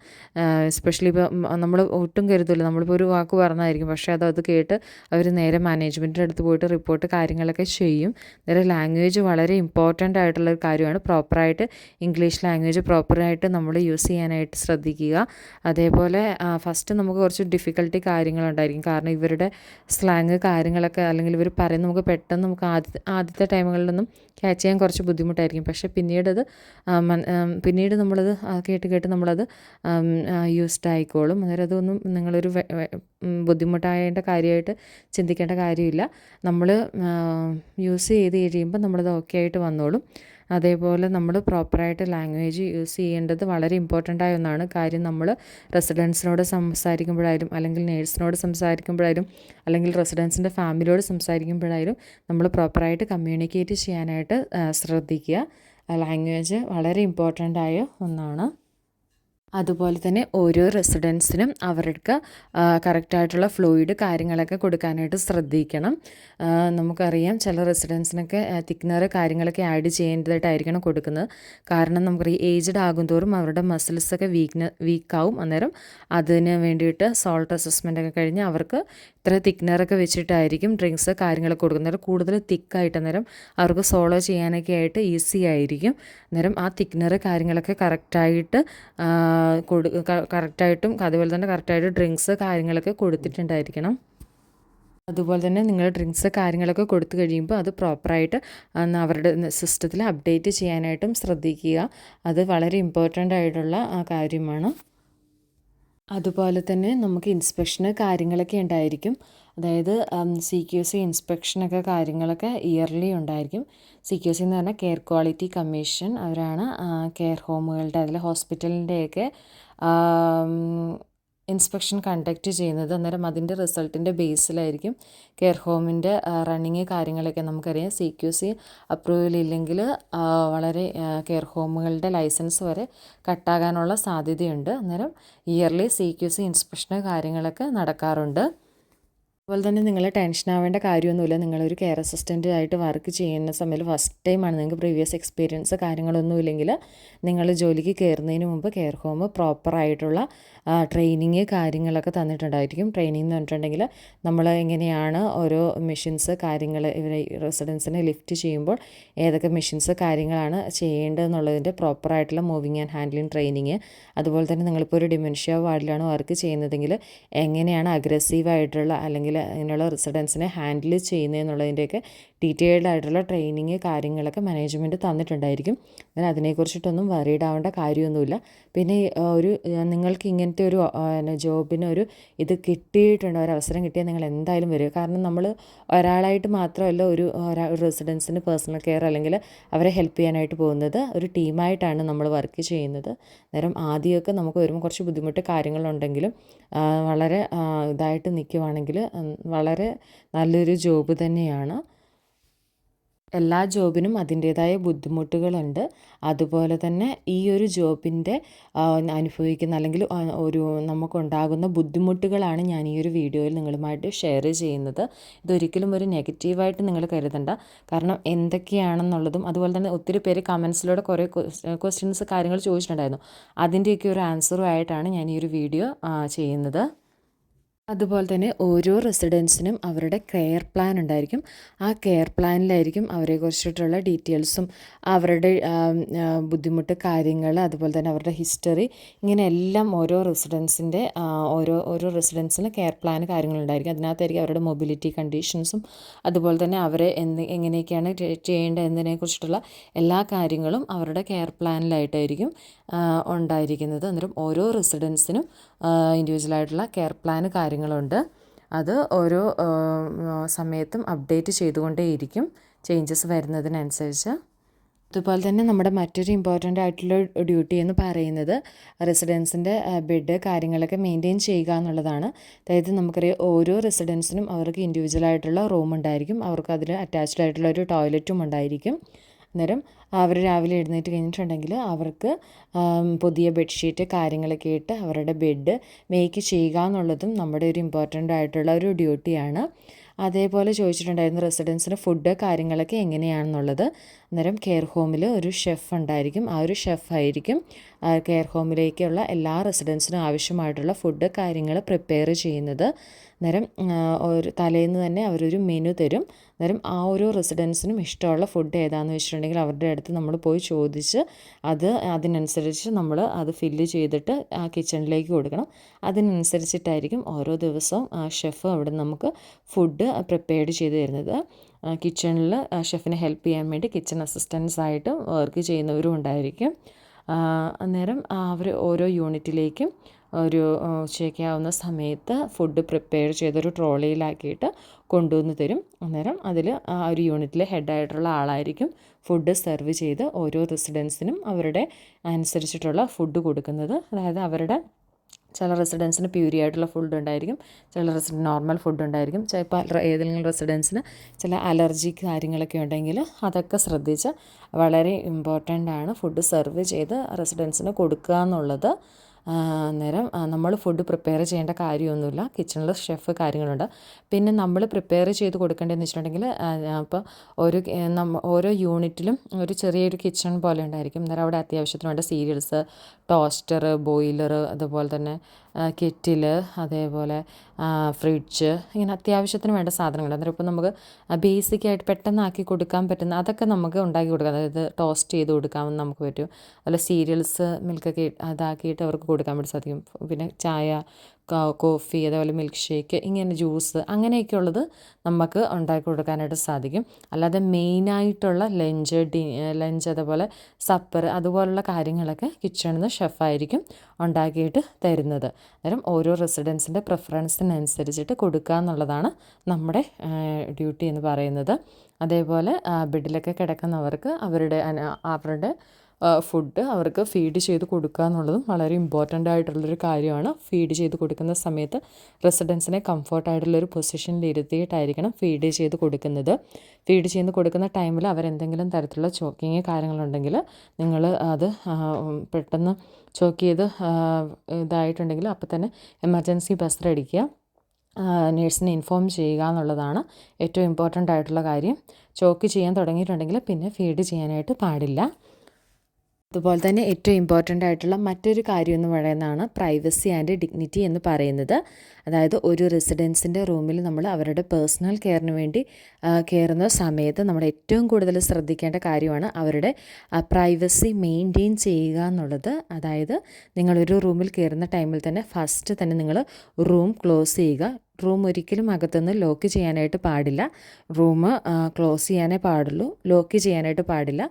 എസ്പെഷ്യലി ഇപ്പോൾ നമ്മൾ ഒട്ടും കരുതില്ല, നമ്മളിപ്പോൾ ഒരു വാക്ക് പറഞ്ഞായിരിക്കും, പക്ഷേ അത് കേട്ട് അവർ നേരെ മാനേജ്മെൻറ്റിൻ്റെ അടുത്ത് പോയിട്ട് റിപ്പോർട്ട് കാര്യങ്ങളൊക്കെ ചെയ്യും. നേരെ ലാംഗ്വേജ് വളരെ ഇമ്പോർട്ടൻ്റ് ആയിട്ടുള്ളൊരു കാര്യമാണ്. പ്രോപ്പറായിട്ട് ഇംഗ്ലീഷ് ലാംഗ്വേജ് പ്രോപ്പറായിട്ട് നമ്മൾ യൂസ് ചെയ്യാനായിട്ട് ശ്രദ്ധിക്കുക. അതേപോലെ ഫസ്റ്റ് നമുക്ക് കുറച്ച് ഡിഫിക്കൽട്ടി കാര്യങ്ങളുണ്ടായിരിക്കും, കാരണം ഇവരുടെ സ്ലാങ് കാര്യങ്ങളൊക്കെ അല്ലെങ്കിൽ ഇവർ പറയുന്നത് നമുക്ക് പെട്ടെന്ന് നമുക്ക് ആദ്യത്തെ ടൈമുകളിലൊന്നും ക്യാച്ച് ചെയ്യാൻ കുറച്ച് ബുദ്ധിമുട്ടായിരിക്കും. പക്ഷേ പിന്നീട് നമ്മളത് കേട്ട് നമ്മളത് യൂസ്ഡ് ആയിക്കോളും. അന്നേരം അതൊന്നും നിങ്ങളൊരു ബുദ്ധിമുട്ടായതിൻ്റെ കാര്യമായിട്ട് ചിന്തിക്കേണ്ട കാര്യമില്ല. നമ്മൾ യൂസ് ചെയ്ത് കഴിയുമ്പോൾ നമ്മളത് ഓക്കെ ആയിട്ട് വന്നോളും. അതേപോലെ നമ്മൾ പ്രോപ്പറായിട്ട് ലാംഗ്വേജ് യൂസ് ചെയ്യേണ്ടത് വളരെ ഇമ്പോർട്ടൻ്റ് ആയ ഒന്നാണ്. കാര്യം നമ്മൾ റെസിഡൻസിനോട് സംസാരിക്കുമ്പോഴായാലും അല്ലെങ്കിൽ നേഴ്സിനോട് സംസാരിക്കുമ്പോഴായാലും അല്ലെങ്കിൽ റെസിഡൻസിൻ്റെ ഫാമിലിയോട് സംസാരിക്കുമ്പോഴായാലും നമ്മൾ പ്രോപ്പറായിട്ട് കമ്മ്യൂണിക്കേറ്റ് ചെയ്യാനായിട്ട് ശ്രദ്ധിക്കുക. ലാംഗ്വേജ് വളരെ ഇമ്പോർട്ടൻ്റ് ആയ ഒന്നാണ്. അതുപോലെ തന്നെ ഓരോ റെസിഡൻസിനും അവർക്ക് കറക്റ്റായിട്ടുള്ള ഫ്ലൂയിഡ് കാര്യങ്ങളൊക്കെ കൊടുക്കാനായിട്ട് ശ്രദ്ധിക്കണം. നമുക്കറിയാം ചില റെസിഡൻസിനൊക്കെ തിക്നർ കാര്യങ്ങളൊക്കെ ആഡ് ചെയ്യേണ്ടതായിട്ടായിരിക്കണം കൊടുക്കുന്നത്. കാരണം നമുക്കറിയാം ഏജ്ഡ് ആകുന്തോറും അവരുടെ മസിൽസൊക്കെ വീക്കാവും. അന്നേരം അതിന് വേണ്ടിയിട്ട് സോൾട്ട് അസസ്മെൻ്റ് ഒക്കെ കഴിഞ്ഞ് അവർക്ക് ഇത്ര തിക്നറൊക്കെ വെച്ചിട്ടായിരിക്കും ഡ്രിങ്ക്സ് കാര്യങ്ങളൊക്കെ കൊടുക്കുന്നത്. കൂടുതൽ തിക്കായിട്ട് അന്നേരം അവർക്ക് സോളോ ചെയ്യാനൊക്കെ ആയിട്ട് ഈസി ആയിരിക്കും. അന്നേരം ആ തിക്നർ കാര്യങ്ങളൊക്കെ കറക്റ്റായിട്ടും അതുപോലെ തന്നെ കറക്റ്റായിട്ട് ഡ്രിങ്ക്സ് കാര്യങ്ങളൊക്കെ കൊടുത്തിട്ടുണ്ടായിരിക്കണം. അതുപോലെ തന്നെ നിങ്ങൾ ഡ്രിങ്ക്സ് കാര്യങ്ങളൊക്കെ കൊടുത്തു കഴിയുമ്പോൾ അത് പ്രോപ്പറായിട്ട് അവരുടെ സിസ്റ്റത്തിൽ അപ്ഡേറ്റ് ചെയ്യാനായിട്ടും ശ്രദ്ധിക്കുക. അത് വളരെ ഇമ്പോർട്ടൻ്റ് ആയിട്ടുള്ള കാര്യമാണ്. അതുപോലെ തന്നെ നമുക്ക് ഇൻസ്പെക്ഷന് കാര്യങ്ങളൊക്കെ ഉണ്ടായിരിക്കും. അതായത് CQC ഇൻസ്പെക്ഷനൊക്കെ കാര്യങ്ങളൊക്കെ ഇയർലി ഉണ്ടായിരിക്കും. CQC എന്ന് പറഞ്ഞാൽ കെയർ ക്വാളിറ്റി കമ്മീഷൻ. അവരാണ് കെയർ ഹോമുകളുടെ അതിൽ ഹോസ്പിറ്റലിൻ്റെയൊക്കെ ഇൻസ്പെക്ഷൻ കണ്ടക്റ്റ് ചെയ്യുന്നത്. അന്നേരം അതിൻ്റെ റിസൾട്ടിൻ്റെ ബേസിലായിരിക്കും കെയർ ഹോമിൻ്റെ റണ്ണിങ് കാര്യങ്ങളൊക്കെ. നമുക്കറിയാം CQC അപ്രൂവൽ ഇല്ലെങ്കിൽ വളരെ കെയർ ഹോമുകളുടെ ലൈസൻസ് വരെ കട്ടാകാനുള്ള സാധ്യതയുണ്ട്. അന്നേരം ഇയർലി CQC ഇൻസ്പെക്ഷന് കാര്യങ്ങളൊക്കെ നടക്കാറുണ്ട്. അതുപോലെ തന്നെ നിങ്ങൾ ടെൻഷൻ ആവേണ്ട കാര്യമൊന്നുമില്ല. നിങ്ങളൊരു കെയർ അസിസ്റ്റൻ്റ് ആയിട്ട് വർക്ക് ചെയ്യുന്ന സമയത്ത് ഫസ്റ്റ് ടൈമാണ്, നിങ്ങൾക്ക് പ്രീവിയസ് എക്സ്പീരിയൻസ് കാര്യങ്ങളൊന്നും ഇല്ലെങ്കിൽ നിങ്ങൾ ജോലിക്ക് കയറുന്നതിന് മുമ്പ് കെയർ ഹോം പ്രോപ്പറായിട്ടുള്ള ട്രെയിനിങ് കാര്യങ്ങളൊക്കെ തന്നിട്ടുണ്ടായിരിക്കും. ട്രെയിനിങ് എന്ന് പറഞ്ഞിട്ടുണ്ടെങ്കിൽ നമ്മൾ എങ്ങനെയാണ് ഓരോ മെഷീൻസ് കാര്യങ്ങൾ ഇവരെ റെസിഡൻസിനെ ലിഫ്റ്റ് ചെയ്യുമ്പോൾ ഏതൊക്കെ മെഷീൻസ് കാര്യങ്ങളാണ് ചെയ്യേണ്ടതെന്നുള്ളതിൻ്റെ പ്രോപ്പറായിട്ടുള്ള മൂവിങ് ആൻഡ് ഹാൻഡ്ലിങ് ട്രെയിനിങ്. അതുപോലെ തന്നെ നിങ്ങളിപ്പോൾ ഒരു ഡിമെൻഷ്യ വാർഡിലാണ് വർക്ക് ചെയ്യുന്നതെങ്കിൽ എങ്ങനെയാണ് അഗ്രസീവായിട്ടുള്ള അല്ലെങ്കിൽ അങ്ങനെയുള്ള റെസിഡൻസിനെ ഹാൻഡിൽ ചെയ്യുന്നതെന്നുള്ളതിൻ്റെയൊക്കെ ഡീറ്റെയിൽഡ് ആയിട്ടുള്ള ട്രെയിനിങ് കാര്യങ്ങളൊക്കെ മാനേജ്മെൻറ്റ് തന്നിട്ടുണ്ടായിരിക്കും. അങ്ങനെ അതിനെക്കുറിച്ചിട്ടൊന്നും വറീഡ് ആവേണ്ട കാര്യമൊന്നുമില്ല. പിന്നെ നിങ്ങൾക്ക് ഇങ്ങനത്തെ ഒരു ജോബിനൊരു ഇത് കിട്ടിയിട്ടുണ്ട്, ഒരവസരം കിട്ടിയാൽ നിങ്ങൾ എന്തായാലും വരിക. കാരണം നമ്മൾ ഒരാളായിട്ട് മാത്രമല്ല ഒരു റെസിഡൻസിന് പേഴ്സണൽ കെയർ അല്ലെങ്കിൽ അവരെ ഹെൽപ്പ് ചെയ്യാനായിട്ട് പോകുന്നത്, ഒരു ടീമായിട്ടാണ് നമ്മൾ വർക്ക് ചെയ്യുന്നത്. അന്നേരം ആദ്യമൊക്കെ നമുക്ക് വരുമ്പോൾ കുറച്ച് ബുദ്ധിമുട്ട് കാര്യങ്ങളുണ്ടെങ്കിലും വളരെ ഇതായിട്ട് നിൽക്കുവാണെങ്കിൽ വളരെ നല്ലൊരു ജോബ് തന്നെയാണ്. എല്ലാ ജോബിനും അതിൻ്റേതായ ബുദ്ധിമുട്ടുകളുണ്ട്. അതുപോലെ തന്നെ ഈ ഒരു ജോബിൻ്റെ അനുഭവിക്കുന്ന അല്ലെങ്കിൽ നമുക്കുണ്ടാകുന്ന ബുദ്ധിമുട്ടുകളാണ് ഞാൻ ഈ ഒരു വീഡിയോയിൽ നിങ്ങളുമായിട്ട് ഷെയർ ചെയ്യുന്നത്. ഇതൊരിക്കലും ഒരു നെഗറ്റീവായിട്ട് നിങ്ങൾ കരുതണ്ട. കാരണം എന്തൊക്കെയാണെന്നുള്ളതും അതുപോലെ തന്നെ ഒത്തിരി പേര് കമൻസിലൂടെ കുറേ ക്വസ്റ്റ്യൻസ് കാര്യങ്ങൾ ചോദിച്ചിട്ടുണ്ടായിരുന്നു. അതിൻ്റെയൊക്കെ ഒരു ആൻസറും ആയിട്ടാണ് ഞാൻ ഈ ഒരു വീഡിയോ ചെയ്യുന്നത്. അതുപോലെ തന്നെ ഓരോ റെസിഡൻസിനും അവരുടെ കെയർ പ്ലാൻ ഉണ്ടായിരിക്കും. ആ കെയർ പ്ലാനിലായിരിക്കും അവരെക്കുറിച്ചിട്ടുള്ള ഡീറ്റെയിൽസും അവരുടെ ബുദ്ധിമുട്ട് കാര്യങ്ങൾ അതുപോലെ തന്നെ അവരുടെ ഹിസ്റ്ററി ഇങ്ങനെ എല്ലാം ഓരോ റെസിഡൻസിന് കെയർ പ്ലാൻ കാര്യങ്ങളുണ്ടായിരിക്കും. അതിനകത്തായിരിക്കും അവരുടെ മൊബിലിറ്റി കണ്ടീഷൻസും അതുപോലെ തന്നെ അവരെ എങ്ങനെയൊക്കെയാണ് ചെയ്യേണ്ടത് എന്നതിനെക്കുറിച്ചിട്ടുള്ള എല്ലാ കാര്യങ്ങളും അവരുടെ കെയർ പ്ലാനിലായിട്ടായിരിക്കും ഉണ്ടായിരിക്കുന്നത്. അന്നേരം ഓരോ റെസിഡൻസിനും ഇൻഡിവിജ്വലായിട്ടുള്ള കെയർ പ്ലാൻ കാര്യങ്ങളുണ്ട്. അത് ഓരോ സമയത്തും അപ്ഡേറ്റ് ചെയ്തുകൊണ്ടേയിരിക്കും ചേഞ്ചസ് വരുന്നതിനനുസരിച്ച്. അതുപോലെ തന്നെ നമ്മുടെ മറ്റൊരു ഇമ്പോർട്ടൻ്റ് ആയിട്ടുള്ള ഡ്യൂട്ടി എന്ന് പറയുന്നത് റെസിഡൻസിൻ്റെ ബെഡ് കാര്യങ്ങളൊക്കെ മെയിൻറ്റെയിൻ ചെയ്യുക എന്നുള്ളതാണ്. അതായത് നമുക്കറിയാം ഓരോ റെസിഡൻസിനും അവർക്ക് ഇൻഡിവിജ്വലായിട്ടുള്ള റൂം ഉണ്ടായിരിക്കും. അവർക്ക് അതിൽ അറ്റാച്ച്ഡ് ആയിട്ടുള്ള ഒരു ടോയ്ലറ്റും ഉണ്ടായിരിക്കും. അന്നേരം അവർ രാവിലെ എഴുന്നേറ്റ് കഴിഞ്ഞിട്ടുണ്ടെങ്കിൽ അവർക്ക് പുതിയ ബെഡ്ഷീറ്റ് കാര്യങ്ങളൊക്കെ ഇട്ട് അവരുടെ ബെഡ് മേക്ക് ചെയ്യുക എന്നുള്ളതും നമ്മുടെ ഒരു ഇമ്പോർട്ടൻ്റ് ആയിട്ടുള്ള ഒരു ഡ്യൂട്ടിയാണ്. അതേപോലെ ചോദിച്ചിട്ടുണ്ടായിരുന്നു റെസിഡൻസിന് ഫുഡ് കാര്യങ്ങളൊക്കെ എങ്ങനെയാണെന്നുള്ളത്. അന്നേരം കെയർ ഹോമിൽ ഒരു ഷെഫ് ഉണ്ടായിരിക്കും. ആ ഒരു ഷെഫായിരിക്കും കെയർ ഹോമിലേക്കുള്ള എല്ലാ റെസിഡൻസിനും ആവശ്യമായിട്ടുള്ള ഫുഡ് കാര്യങ്ങൾ പ്രിപ്പയർ ചെയ്യുന്നത്. അന്നേരം ഒരു തലേന്ന് തന്നെ അവരൊരു മെനു തരും. അന്നേരം ആ ഓരോ റെസിഡൻസിനും ഇഷ്ടമുള്ള ഫുഡ് ഏതാണെന്ന് വെച്ചിട്ടുണ്ടെങ്കിൽ അവരുടെ അടുത്ത് നമ്മൾ പോയി ചോദിച്ച് അതിനനുസരിച്ച് നമ്മൾ അത് ഫില്ല് ചെയ്തിട്ട് ആ കിച്ചണിലേക്ക് കൊടുക്കണം. അതിനനുസരിച്ചിട്ടായിരിക്കും ഓരോ ദിവസവും ഷെഫ് അവിടെ നമുക്ക് ഫുഡ് പ്രിപ്പയർ ചെയ്ത് തരുന്നത്. കിച്ചണിൽ ഷെഫിനെ ഹെൽപ്പ് ചെയ്യാൻ വേണ്ടി കിച്ചൺ അസിസ്റ്റൻസായിട്ട് വർക്ക് ചെയ്യുന്നവരും ഉണ്ടായിരിക്കും. അന്നേരം അവർ ഓരോ യൂണിറ്റിലേക്കും ഒരു ഉച്ചയ്ക്കാവുന്ന സമയത്ത് ഫുഡ് പ്രിപ്പയർ ചെയ്തൊരു ട്രോളിയിലാക്കിയിട്ട് കൊണ്ടുവന്ന് തരും. അന്നേരം അതിൽ ആ ഒരു യൂണിറ്റിലെ ഹെഡായിട്ടുള്ള ആളായിരിക്കും ഫുഡ് സെർവ് ചെയ്ത് ഓരോ റെസിഡൻസിനും അവരുടെ അനുസരിച്ചിട്ടുള്ള ഫുഡ് കൊടുക്കുന്നത്. അതായത് അവരുടെ ചില റെസിഡൻസിന് പ്യൂരി ആയിട്ടുള്ള ഫുഡ് ഉണ്ടായിരിക്കും, ചില റെസിഡൻറ്റ് നോർമൽ ഫുഡ് ഉണ്ടായിരിക്കും. ചിലപ്പോൾ ഏതെങ്കിലും റെസിഡൻസിന് ചില അലർജി കാര്യങ്ങളൊക്കെ ഉണ്ടെങ്കിൽ അതൊക്കെ ശ്രദ്ധിച്ച് വളരെ ഇമ്പോർട്ടൻ്റ് ആണ് ഫുഡ് സെർവ് ചെയ്ത് റെസിഡൻസിന് കൊടുക്കുക എന്നുള്ളത്. അന്നേരം നമ്മൾ ഫുഡ് പ്രിപ്പയർ ചെയ്യേണ്ട കാര്യമൊന്നുമില്ല, കിച്ചണിൽ ഷെഫ് കാര്യങ്ങളുണ്ട്. പിന്നെ നമ്മൾ പ്രിപ്പയർ ചെയ്ത് കൊടുക്കേണ്ടതെന്ന് വെച്ചിട്ടുണ്ടെങ്കിൽ അപ്പോൾ ഓരോ യൂണിറ്റിലും ഒരു ചെറിയൊരു കിച്ചൺ പോലെ ഉണ്ടായിരിക്കും. അന്നേരം അവിടെ അത്യാവശ്യത്തിന് വേണ്ട സീരിയൽസ്, ടോസ്റ്റർ, ബോയിലർ, അതുപോലെ തന്നെ കെറ്റിൽ, അതേപോലെ ഫ്രിഡ്ജ്, ഇങ്ങനെ അത്യാവശ്യത്തിന് വേണ്ട സാധനങ്ങൾ. അന്നേരം ഇപ്പോൾ നമുക്ക് ബേസിക്കായിട്ട് പെട്ടെന്ന് ആക്കി കൊടുക്കാൻ പറ്റുന്ന അതൊക്കെ നമുക്ക് ഉണ്ടാക്കി കൊടുക്കാം. അതായത് ടോസ്റ്റ് ചെയ്ത് കൊടുക്കാമെന്ന് നമുക്ക് പറ്റും. അതുപോലെ സീരിയൽസ്, മിൽക്കൊക്കെ അതാക്കിയിട്ട് അവർക്ക് കൊടുക്കാൻ വേണ്ടി സാധിക്കും. പിന്നെ ചായ, കോഫി, അതേപോലെ മിൽക്ക് ഷേക്ക്, ഇങ്ങനെ ജ്യൂസ്, അങ്ങനെയൊക്കെയുള്ളത് നമുക്ക് ഉണ്ടാക്കി കൊടുക്കാനായിട്ട് സാധിക്കും. അല്ലാതെ മെയിനായിട്ടുള്ള ലഞ്ച് അതേപോലെ സപ്പർ അതുപോലുള്ള കാര്യങ്ങളൊക്കെ കിച്ചണിൽ നിന്ന് ഷെഫായിരിക്കും ഉണ്ടാക്കിയിട്ട് തരുന്നത്. അന്നേരം ഓരോ റെസിഡൻസിൻ്റെ പ്രിഫറൻസിനനുസരിച്ചിട്ട് കൊടുക്കുക എന്നുള്ളതാണ് നമ്മുടെ ഡ്യൂട്ടി എന്ന് പറയുന്നത്. അതേപോലെ ബെഡിലൊക്കെ കിടക്കുന്നവർക്ക് അവരുടെ ഫുഡ് അവർക്ക് ഫീഡ് ചെയ്ത് കൊടുക്കുക എന്നുള്ളതും വളരെ ഇമ്പോർട്ടൻ്റ് ആയിട്ടുള്ളൊരു കാര്യമാണ്. ഫീഡ് ചെയ്ത് കൊടുക്കുന്ന സമയത്ത് റെസിഡൻസിനെ കംഫർട്ടായിട്ടുള്ളൊരു പൊസിഷനിൽ ഇരുത്തിയിട്ടായിരിക്കണം ഫീഡ് ചെയ്ത് കൊടുക്കുന്നത്. ഫീഡ് ചെയ്ത് കൊടുക്കുന്ന ടൈമിൽ അവരെന്തെങ്കിലും തരത്തിലുള്ള ചോക്കിങ് കാര്യങ്ങളുണ്ടെങ്കിൽ നിങ്ങൾ അത് പെട്ടെന്ന് ചോക്ക് ചെയ്ത് ഇതായിട്ടുണ്ടെങ്കിൽ അപ്പോൾ തന്നെ എമർജൻസി ബസ് അടിക്കുക, നേഴ്സിനെ ഇൻഫോം ചെയ്യുക എന്നുള്ളതാണ് ഏറ്റവും ഇമ്പോർട്ടൻ്റ് ആയിട്ടുള്ള കാര്യം. ചോക്ക് ചെയ്യാൻ തുടങ്ങിയിട്ടുണ്ടെങ്കിൽ പിന്നെ ഫീഡ് ചെയ്യാനായിട്ട് പാടില്ല. അതുപോലെ തന്നെ ഏറ്റവും ഇമ്പോർട്ടൻ്റ് ആയിട്ടുള്ള മറ്റൊരു കാര്യം എന്ന് പറയുന്നതാണ് പ്രൈവസി ആൻഡ് ഡിഗ്നിറ്റി എന്ന് പറയുന്നത്. അതായത് ഒരു റെസിഡൻസിൻ്റെ റൂമിൽ നമ്മൾ അവരുടെ പേഴ്സണൽ കെയറിന് വേണ്ടി കയറുന്ന സമയത്ത് നമ്മൾ ഏറ്റവും കൂടുതൽ ശ്രദ്ധിക്കേണ്ട കാര്യമാണ് അവരുടെ പ്രൈവസി മെയിൻറ്റെയിൻ ചെയ്യുക എന്നുള്ളത്. അതായത് നിങ്ങളൊരു റൂമിൽ കയറുന്ന ടൈമിൽ തന്നെ ഫസ്റ്റ് തന്നെ നിങ്ങൾ റൂം ക്ലോസ് ചെയ്യുക. റൂം ഒരിക്കലും അകത്തുനിന്ന് ലോക്ക് ചെയ്യാനായിട്ട് പാടില്ല. റൂം ക്ലോസ് ചെയ്യാനേ പാടുള്ളൂ, ലോക്ക് ചെയ്യാനായിട്ട് പാടില്ല.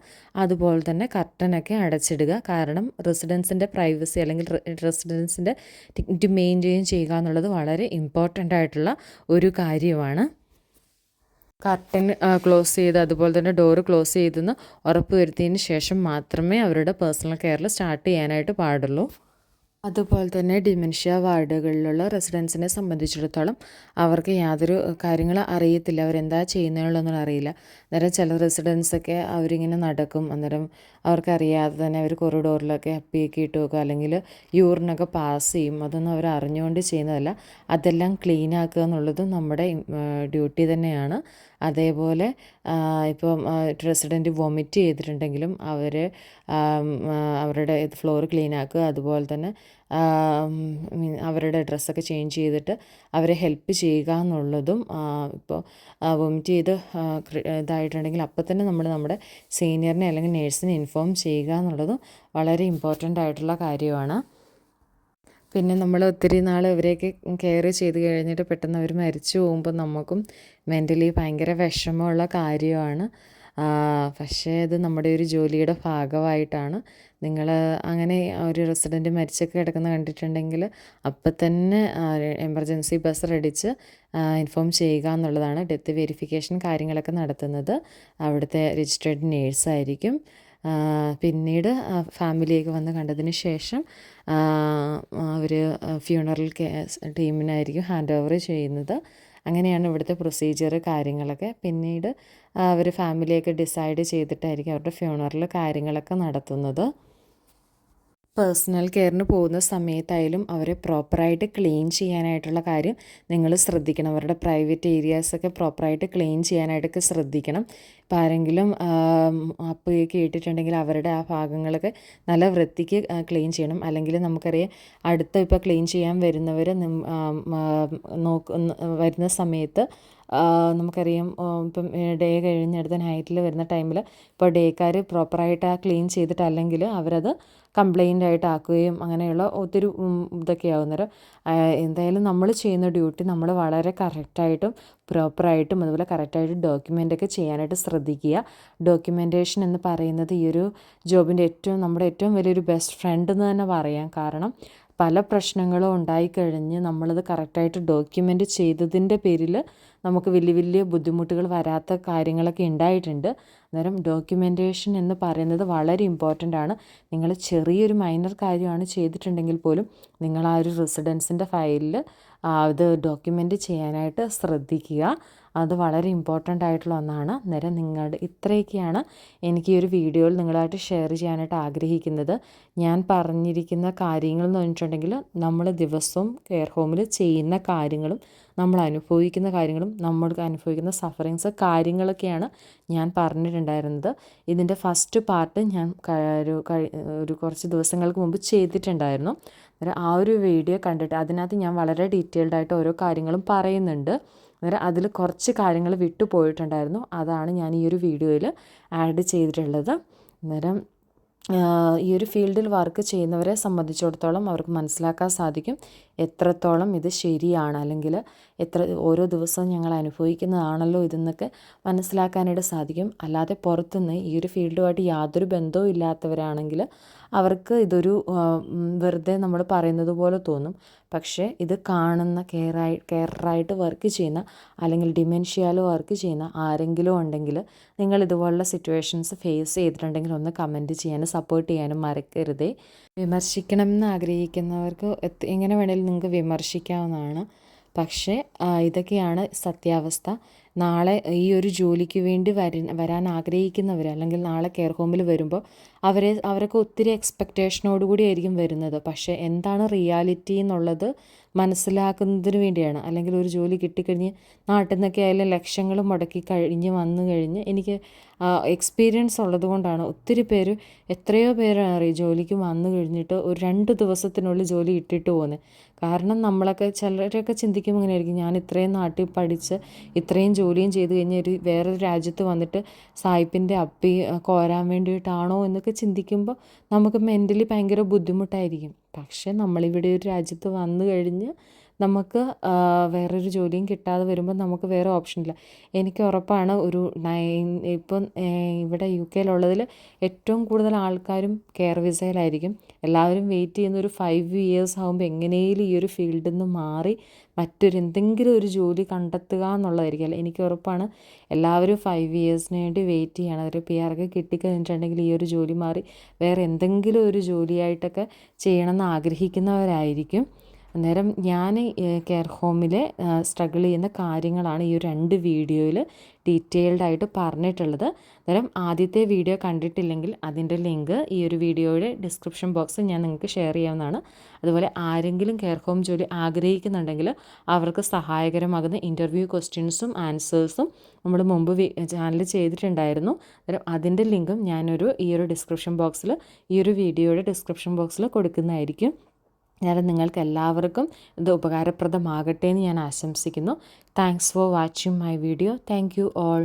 അതുപോലെ തന്നെ കർട്ടനൊക്കെ അടച്ചിടുക. കാരണം റെസിഡൻസിൻ്റെ പ്രൈവസി അല്ലെങ്കിൽ റെസിഡൻസിൻ്റെ ഡിഗ്നിറ്റി മെയിൻറ്റെയിൻ ചെയ്യുക എന്നുള്ളത് വളരെ ഇമ്പോർട്ടൻ്റ് ആയിട്ടുള്ള ഒരു കാര്യമാണ്. കർട്ടൻ ക്ലോസ് ചെയ്ത് അതുപോലെ തന്നെ ഡോറ് ക്ലോസ് ചെയ്തെന്ന് ഉറപ്പ് വരുത്തിയതിന് ശേഷം മാത്രമേ അവരുടെ പേഴ്സണൽ കെയറിൽ സ്റ്റാർട്ട് ചെയ്യാനായിട്ട് പാടുള്ളൂ. അതുപോലെ തന്നെ ഡിമെൻഷ്യ വാർഡുകളിലുള്ള റെസിഡൻസിനെ സംബന്ധിച്ചിടത്തോളം അവർക്ക് യാതൊരു കാര്യങ്ങൾ അറിയത്തില്ല, അവരെന്താ ചെയ്യുന്നതെന്നുള്ളത് അറിയില്ല. അന്നേരം ചില റെസിഡൻസൊക്കെ അവരിങ്ങനെ നടക്കും. അന്നേരം അവർക്കറിയാതെ തന്നെ അവർ കൊറിഡോറിലൊക്കെ അപ്പിയൊക്കെ ഇട്ട് വെക്കുക, അല്ലെങ്കിൽ യൂറിനൊക്കെ പാസ് ചെയ്യും. അതൊന്നും അവർ അറിഞ്ഞുകൊണ്ട് ചെയ്യുന്നതല്ല. അതെല്ലാം ക്ലീൻ ആക്കുക എന്നുള്ളതും നമ്മുടെ ഡ്യൂട്ടി തന്നെയാണ്. അതേപോലെ ഇപ്പം റെസിഡൻറ്റ് വൊമിറ്റ് ചെയ്തിട്ടുണ്ടെങ്കിലും അവരുടെ ഫ്ലോർ ക്ലീൻ ആക്കുക, അതുപോലെ തന്നെ അവരുടെ ഡ്രസ്സൊക്കെ ചേഞ്ച് ചെയ്തിട്ട് അവരെ ഹെൽപ്പ് ചെയ്യുക എന്നുള്ളതും, ഇപ്പോൾ വൊമിറ്റ് ചെയ്ത് ഇതായിട്ടുണ്ടെങ്കിൽ അപ്പം തന്നെ നമ്മൾ നമ്മുടെ സീനിയറിനെ അല്ലെങ്കിൽ നേഴ്സിനെ ഇൻഫോം ചെയ്യുക എന്നുള്ളതും വളരെ ഇമ്പോർട്ടൻ്റ് ആയിട്ടുള്ള കാര്യമാണ്. പിന്നെ നമ്മൾ ഒത്തിരി നാൾ ഇവരെയൊക്കെ കെയർ ചെയ്ത് കഴിഞ്ഞിട്ട് പെട്ടെന്ന് അവർ മരിച്ചു പോകുമ്പോൾ നമുക്കും മെൻ്റലി ഭയങ്കര വിഷമമുള്ള കാര്യമാണ്. പക്ഷേ ഇത് നമ്മുടെ ഒരു ജോലിയുടെ ഭാഗമായിട്ടാണ്. നിങ്ങൾ അങ്ങനെ ഒരു റെസിഡൻറ്റ് മരിച്ചൊക്കെ കിടക്കുന്ന കണ്ടിട്ടുണ്ടെങ്കിൽ അപ്പം തന്നെ എമർജൻസി ബസ് അടിച്ച് ഇൻഫോം ചെയ്യുക എന്നുള്ളതാണ്. ഡെത്ത് വെരിഫിക്കേഷൻ കാര്യങ്ങളൊക്കെ നടത്തുന്നത് അവിടുത്തെ രജിസ്റ്റേർഡ് നേഴ്സായിരിക്കും. പിന്നീട് ഫാമിലിയൊക്കെ വന്ന് കണ്ടതിന് ശേഷം അവർ ഫ്യൂണറൽ ടീമിനായിരിക്കും ഹാൻഡ് ഓവർ ചെയ്യുന്നത്. അങ്ങനെയാണ് ഇവിടുത്തെ പ്രൊസീജിയർ കാര്യങ്ങളൊക്കെ. പിന്നീട് അവർ ഫാമിലിയൊക്കെ ഡിസൈഡ് ചെയ്തിട്ടായിരിക്കും അവരുടെ ഫ്യൂണറൽ കാര്യങ്ങളൊക്കെ നടത്തുന്നത്. പേഴ്സണൽ കെയറിന് പോകുന്ന സമയത്തായാലും അവരെ പ്രോപ്പറായിട്ട് ക്ലീൻ ചെയ്യാനായിട്ടുള്ള കാര്യം നിങ്ങൾ ശ്രദ്ധിക്കണം. അവരുടെ പ്രൈവറ്റ് ഏരിയാസൊക്കെ പ്രോപ്പറായിട്ട് ക്ലീൻ ചെയ്യാനായിട്ടൊക്കെ ശ്രദ്ധിക്കണം. ഇപ്പോൾ ആരെങ്കിലും അപ്പയൊക്കെ ഇട്ടിട്ടുണ്ടെങ്കിൽ അവരുടെ ആ ഭാഗങ്ങളൊക്കെ നല്ല വൃത്തിക്ക് ക്ലീൻ ചെയ്യണം. അല്ലെങ്കിൽ നമുക്കറിയാം ഇപ്പോൾ ക്ലീൻ ചെയ്യാൻ വരുന്നവർ വരുന്ന സമയത്ത് നമുക്കറിയാം ഇപ്പം ഡേ കഴിഞ്ഞടുത്ത നൈറ്റിൽ വരുന്ന ടൈമിൽ ഇപ്പോൾ ഡേക്കാർ പ്രോപ്പറായിട്ട് ആ ക്ലീൻ ചെയ്തിട്ടല്ലെങ്കിൽ അവരത് കംപ്ലൈൻ്റ് ആയിട്ട് ആക്കുകയും അങ്ങനെയുള്ള ഒത്തിരി ഇതൊക്കെ ആവുന്നേരം എന്തായാലും നമ്മൾ ചെയ്യുന്ന ഡ്യൂട്ടി നമ്മൾ വളരെ കറക്റ്റായിട്ടും പ്രോപ്പറായിട്ടും അതുപോലെ കറക്റ്റായിട്ട് ഡോക്യുമെൻ്റൊക്കെ ചെയ്യാനായിട്ട് ശ്രദ്ധിക്കുക. ഡോക്യുമെൻറ്റേഷൻ എന്ന് പറയുന്നത് ഈ ഒരു ജോബിൻ്റെ നമ്മുടെ ഏറ്റവും വലിയൊരു ബെസ്റ്റ് ഫ്രണ്ട് എന്ന് തന്നെ പറയാം. കാരണം പല പ്രശ്നങ്ങളും ഉണ്ടായിക്കഴിഞ്ഞ് നമ്മളത് കറക്റ്റായിട്ട് ഡോക്യുമെൻ്റ് ചെയ്തതിൻ്റെ പേരിൽ നമുക്ക് വലിയ വലിയ ബുദ്ധിമുട്ടുകൾ വരാത്ത കാര്യങ്ങളൊക്കെ ഉണ്ടായിട്ടുണ്ട്. അന്നേരം ഡോക്യുമെൻറ്റേഷൻ എന്ന് പറയുന്നത് വളരെ ഇമ്പോർട്ടൻ്റ് ആണ്. നിങ്ങൾ ചെറിയൊരു മൈനർ കാര്യമാണ് ചെയ്തിട്ടുണ്ടെങ്കിൽ പോലും നിങ്ങൾ ആ ഒരു റെസിഡൻസിൻ്റെ ഫയലിൽ അത് ഡോക്യുമെൻ്റ് ചെയ്യാനായിട്ട് ശ്രദ്ധിക്കുക. അത് വളരെ ഇമ്പോർട്ടൻ്റ് ആയിട്ടുള്ള ഒന്നാണ്. അന്നേരം ഇത്രയൊക്കെയാണ് എനിക്ക് ഈ ഒരു വീഡിയോയിൽ നിങ്ങളായിട്ട് ഷെയർ ചെയ്യാനായിട്ട് ആഗ്രഹിക്കുന്നത്. ഞാൻ പറഞ്ഞിരിക്കുന്ന കാര്യങ്ങൾ എന്ന് പറഞ്ഞിട്ടുണ്ടെങ്കിൽ നമ്മൾ ദിവസവും കെയർ ഹോമിൽ ചെയ്യുന്ന കാര്യങ്ങളും നമ്മൾ അനുഭവിക്കുന്ന കാര്യങ്ങളും നമ്മൾക്ക് അനുഭവിക്കുന്ന സഫറിങ്സ് കാര്യങ്ങളൊക്കെയാണ് ഞാൻ പറഞ്ഞിട്ടുണ്ടായിരുന്നത്. ഇതിൻ്റെ ഫസ്റ്റ് പാർട്ട് ഞാൻ ഒരു കുറച്ച് ദിവസങ്ങൾക്ക് മുമ്പ് ചെയ്തിട്ടുണ്ടായിരുന്നു. അന്നേരം ആ ഒരു വീഡിയോ കണ്ടിട്ട് അതിനകത്ത് ഞാൻ വളരെ ഡീറ്റെയിൽഡ് ആയിട്ട് ഓരോ കാര്യങ്ങളും പറയുന്നുണ്ട്. അന്നേരം അതിൽ കുറച്ച് കാര്യങ്ങൾ വിട്ടു പോയിട്ടുണ്ടായിരുന്നു. അതാണ് ഞാൻ ഈ ഒരു വീഡിയോയിൽ ആഡ് ചെയ്തിട്ടുള്ളത്. അന്നേരം ഈ ഒരു ഫീൽഡിൽ വർക്ക് ചെയ്യുന്നവരെ സംബന്ധിച്ചിടത്തോളം അവർക്ക് മനസ്സിലാക്കാൻ സാധിക്കും എത്രത്തോളം ഇത് ശരിയാണ്, അല്ലെങ്കിൽ ഓരോ ദിവസവും ഞങ്ങൾ അനുഭവിക്കുന്നതാണല്ലോ ഇതെന്നൊക്കെ മനസ്സിലാക്കാനായിട്ട് സാധിക്കും. അല്ലാതെ പുറത്തുനിന്ന് ഈ ഒരു ഫീൽഡുമായിട്ട് യാതൊരു ബന്ധവും ഇല്ലാത്തവരാണെങ്കിൽ അവർക്ക് ഇതൊരു വെറുതെ നമ്മൾ പറയുന്നത് പോലെ തോന്നും. പക്ഷേ ഇത് കാണുന്ന കെയറായിട്ട് വർക്ക് ചെയ്യുന്ന അല്ലെങ്കിൽ ഡിമെൻഷ്യയിൽ വർക്ക് ചെയ്യുന്ന ആരെങ്കിലും ഉണ്ടെങ്കിൽ നിങ്ങൾ ഇതുപോലുള്ള സിറ്റുവേഷൻസ് ഫേസ് ചെയ്തിട്ടുണ്ടെങ്കിൽ ഒന്ന് കമൻറ്റ് ചെയ്യാനും സപ്പോർട്ട് ചെയ്യാനും മറക്കരുതേ. വിമർശിക്കണമെന്ന് ആഗ്രഹിക്കുന്നവർക്ക് എങ്ങനെ വേണേലും നിങ്ങൾക്ക് വിമർശിക്കാവുന്നതാണ്. പക്ഷേ ഇതൊക്കെയാണ് സത്യാവസ്ഥ. നാളെ ഈ ഒരു ജോലിക്ക് വേണ്ടി വരാൻ ആഗ്രഹിക്കുന്നവർ അല്ലെങ്കിൽ നാളെ കെയർ ഹോമിൽ വരുമ്പോൾ അവരൊക്കെ ഒത്തിരി എക്സ്പെക്റ്റേഷനോടുകൂടി ആയിരിക്കും വരുന്നത്. പക്ഷേ എന്താണ് റിയാലിറ്റി എന്നുള്ളത് മനസ്സിലാക്കുന്നതിന് വേണ്ടിയാണ്. അല്ലെങ്കിൽ ഒരു ജോലി കിട്ടിക്കഴിഞ്ഞ് നാട്ടിൽ നിന്നൊക്കെ ആയാലും ലക്ഷങ്ങൾ മുടക്കി വന്നു കഴിഞ്ഞ് എനിക്ക് എക്സ്പീരിയൻസ് ഉള്ളത് കൊണ്ടാണ് ഒത്തിരി പേര് എത്രയോ പേരാണ് അറിയാം ജോലിക്ക് വന്നു കഴിഞ്ഞിട്ട് ഒരു 2 ദിവസത്തിനുള്ളിൽ ജോലി ഇട്ടിട്ട് പോകുന്നത്. കാരണം നമ്മളൊക്കെ ചിലരൊക്കെ ചിന്തിക്കുമ്പോൾ ഇങ്ങനെ ആയിരിക്കും, ഞാൻ ഇത്രയും നാട്ടിൽ പഠിച്ച് ഇത്രയും ജോലിയും ചെയ്ത് കഴിഞ്ഞ് വേറൊരു രാജ്യത്ത് വന്നിട്ട് സായിപ്പിൻ്റെ അപ്പി കോരാൻ വേണ്ടിയിട്ടാണോ എന്നൊക്കെ ചിന്തിക്കുമ്പോൾ നമുക്ക് മെൻ്റലി ഭയങ്കര ബുദ്ധിമുട്ടായിരിക്കും. പക്ഷേ നമ്മളിവിടെ ഒരു രാജ്യത്ത് വന്നു കഴിഞ്ഞ് നമുക്ക് വേറൊരു ജോലിയും കിട്ടാതെ വരുമ്പോൾ നമുക്ക് വേറെ ഓപ്ഷനില്ല. എനിക്ക് ഉറപ്പാണ് ഇപ്പം ഇവിടെ UK ഏറ്റവും കൂടുതൽ ആൾക്കാരും കെയർ വിസയിലായിരിക്കും. എല്ലാവരും വെയിറ്റ് ചെയ്യുന്ന ഒരു 5 years ആകുമ്പോൾ എങ്ങനെയും ഈ ഒരു ഫീൽഡിൽ നിന്ന് മാറി എന്തെങ്കിലും ഒരു ജോലി കണ്ടെത്തുക എന്നുള്ളതായിരിക്കും. എനിക്ക് ഉറപ്പാണ് എല്ലാവരും 5 yearsന് വേണ്ടി വെയിറ്റ് ചെയ്യണം. ഒരു PR ഒക്കെ കിട്ടിക്കഴിഞ്ഞിട്ടുണ്ടെങ്കിൽ ഈ ഒരു ജോലി മാറി വേറെ എന്തെങ്കിലും ഒരു ജോലിയായിട്ടൊക്കെ ചെയ്യണമെന്ന് ആഗ്രഹിക്കുന്നവരായിരിക്കും. അന്നേരം ഞാൻ കെയർ ഹോമിൽ സ്ട്രഗിൾ ചെയ്യുന്ന കാര്യങ്ങളാണ് ഈ 2 വീഡിയോയിൽ ഡീറ്റെയിൽഡ് ആയിട്ട് പറഞ്ഞിട്ടുള്ളത്. അന്നേരം ആദ്യത്തെ വീഡിയോ കണ്ടിട്ടില്ലെങ്കിൽ അതിൻ്റെ ലിങ്ക് ഈ ഒരു വീഡിയോയുടെ ഡിസ്ക്രിപ്ഷൻ ബോക്സിൽ ഞാൻ നിങ്ങൾക്ക് ഷെയർ ചെയ്യാവുന്നതാണ്. അതുപോലെ ആരെങ്കിലും കെയർ ഹോം ജോലി ആഗ്രഹിക്കുന്നുണ്ടെങ്കിൽ അവർക്ക് സഹായകരമാകുന്ന ഇൻ്റർവ്യൂ ക്വസ്റ്റ്യൻസും ആൻസേഴ്സും നമ്മൾ മുമ്പ് ചാനൽ ചെയ്തിട്ടുണ്ടായിരുന്നു. അന്നേരം അതിൻ്റെ ലിങ്കും ഈ ഒരു ഡിസ്ക്രിപ്ഷൻ ബോക്സിൽ ഈ ഒരു വീഡിയോയുടെ ഡിസ്ക്രിപ്ഷൻ ബോക്സിൽ കൊടുക്കുന്നതായിരിക്കും. നിങ്ങൾക്ക് എല്ലാവർക്കും ഇത് ഉപകാരപ്രദമാകട്ടെ എന്ന് ഞാൻ ആശംസിക്കുന്നു. Thanks for watching my video. Thank you all.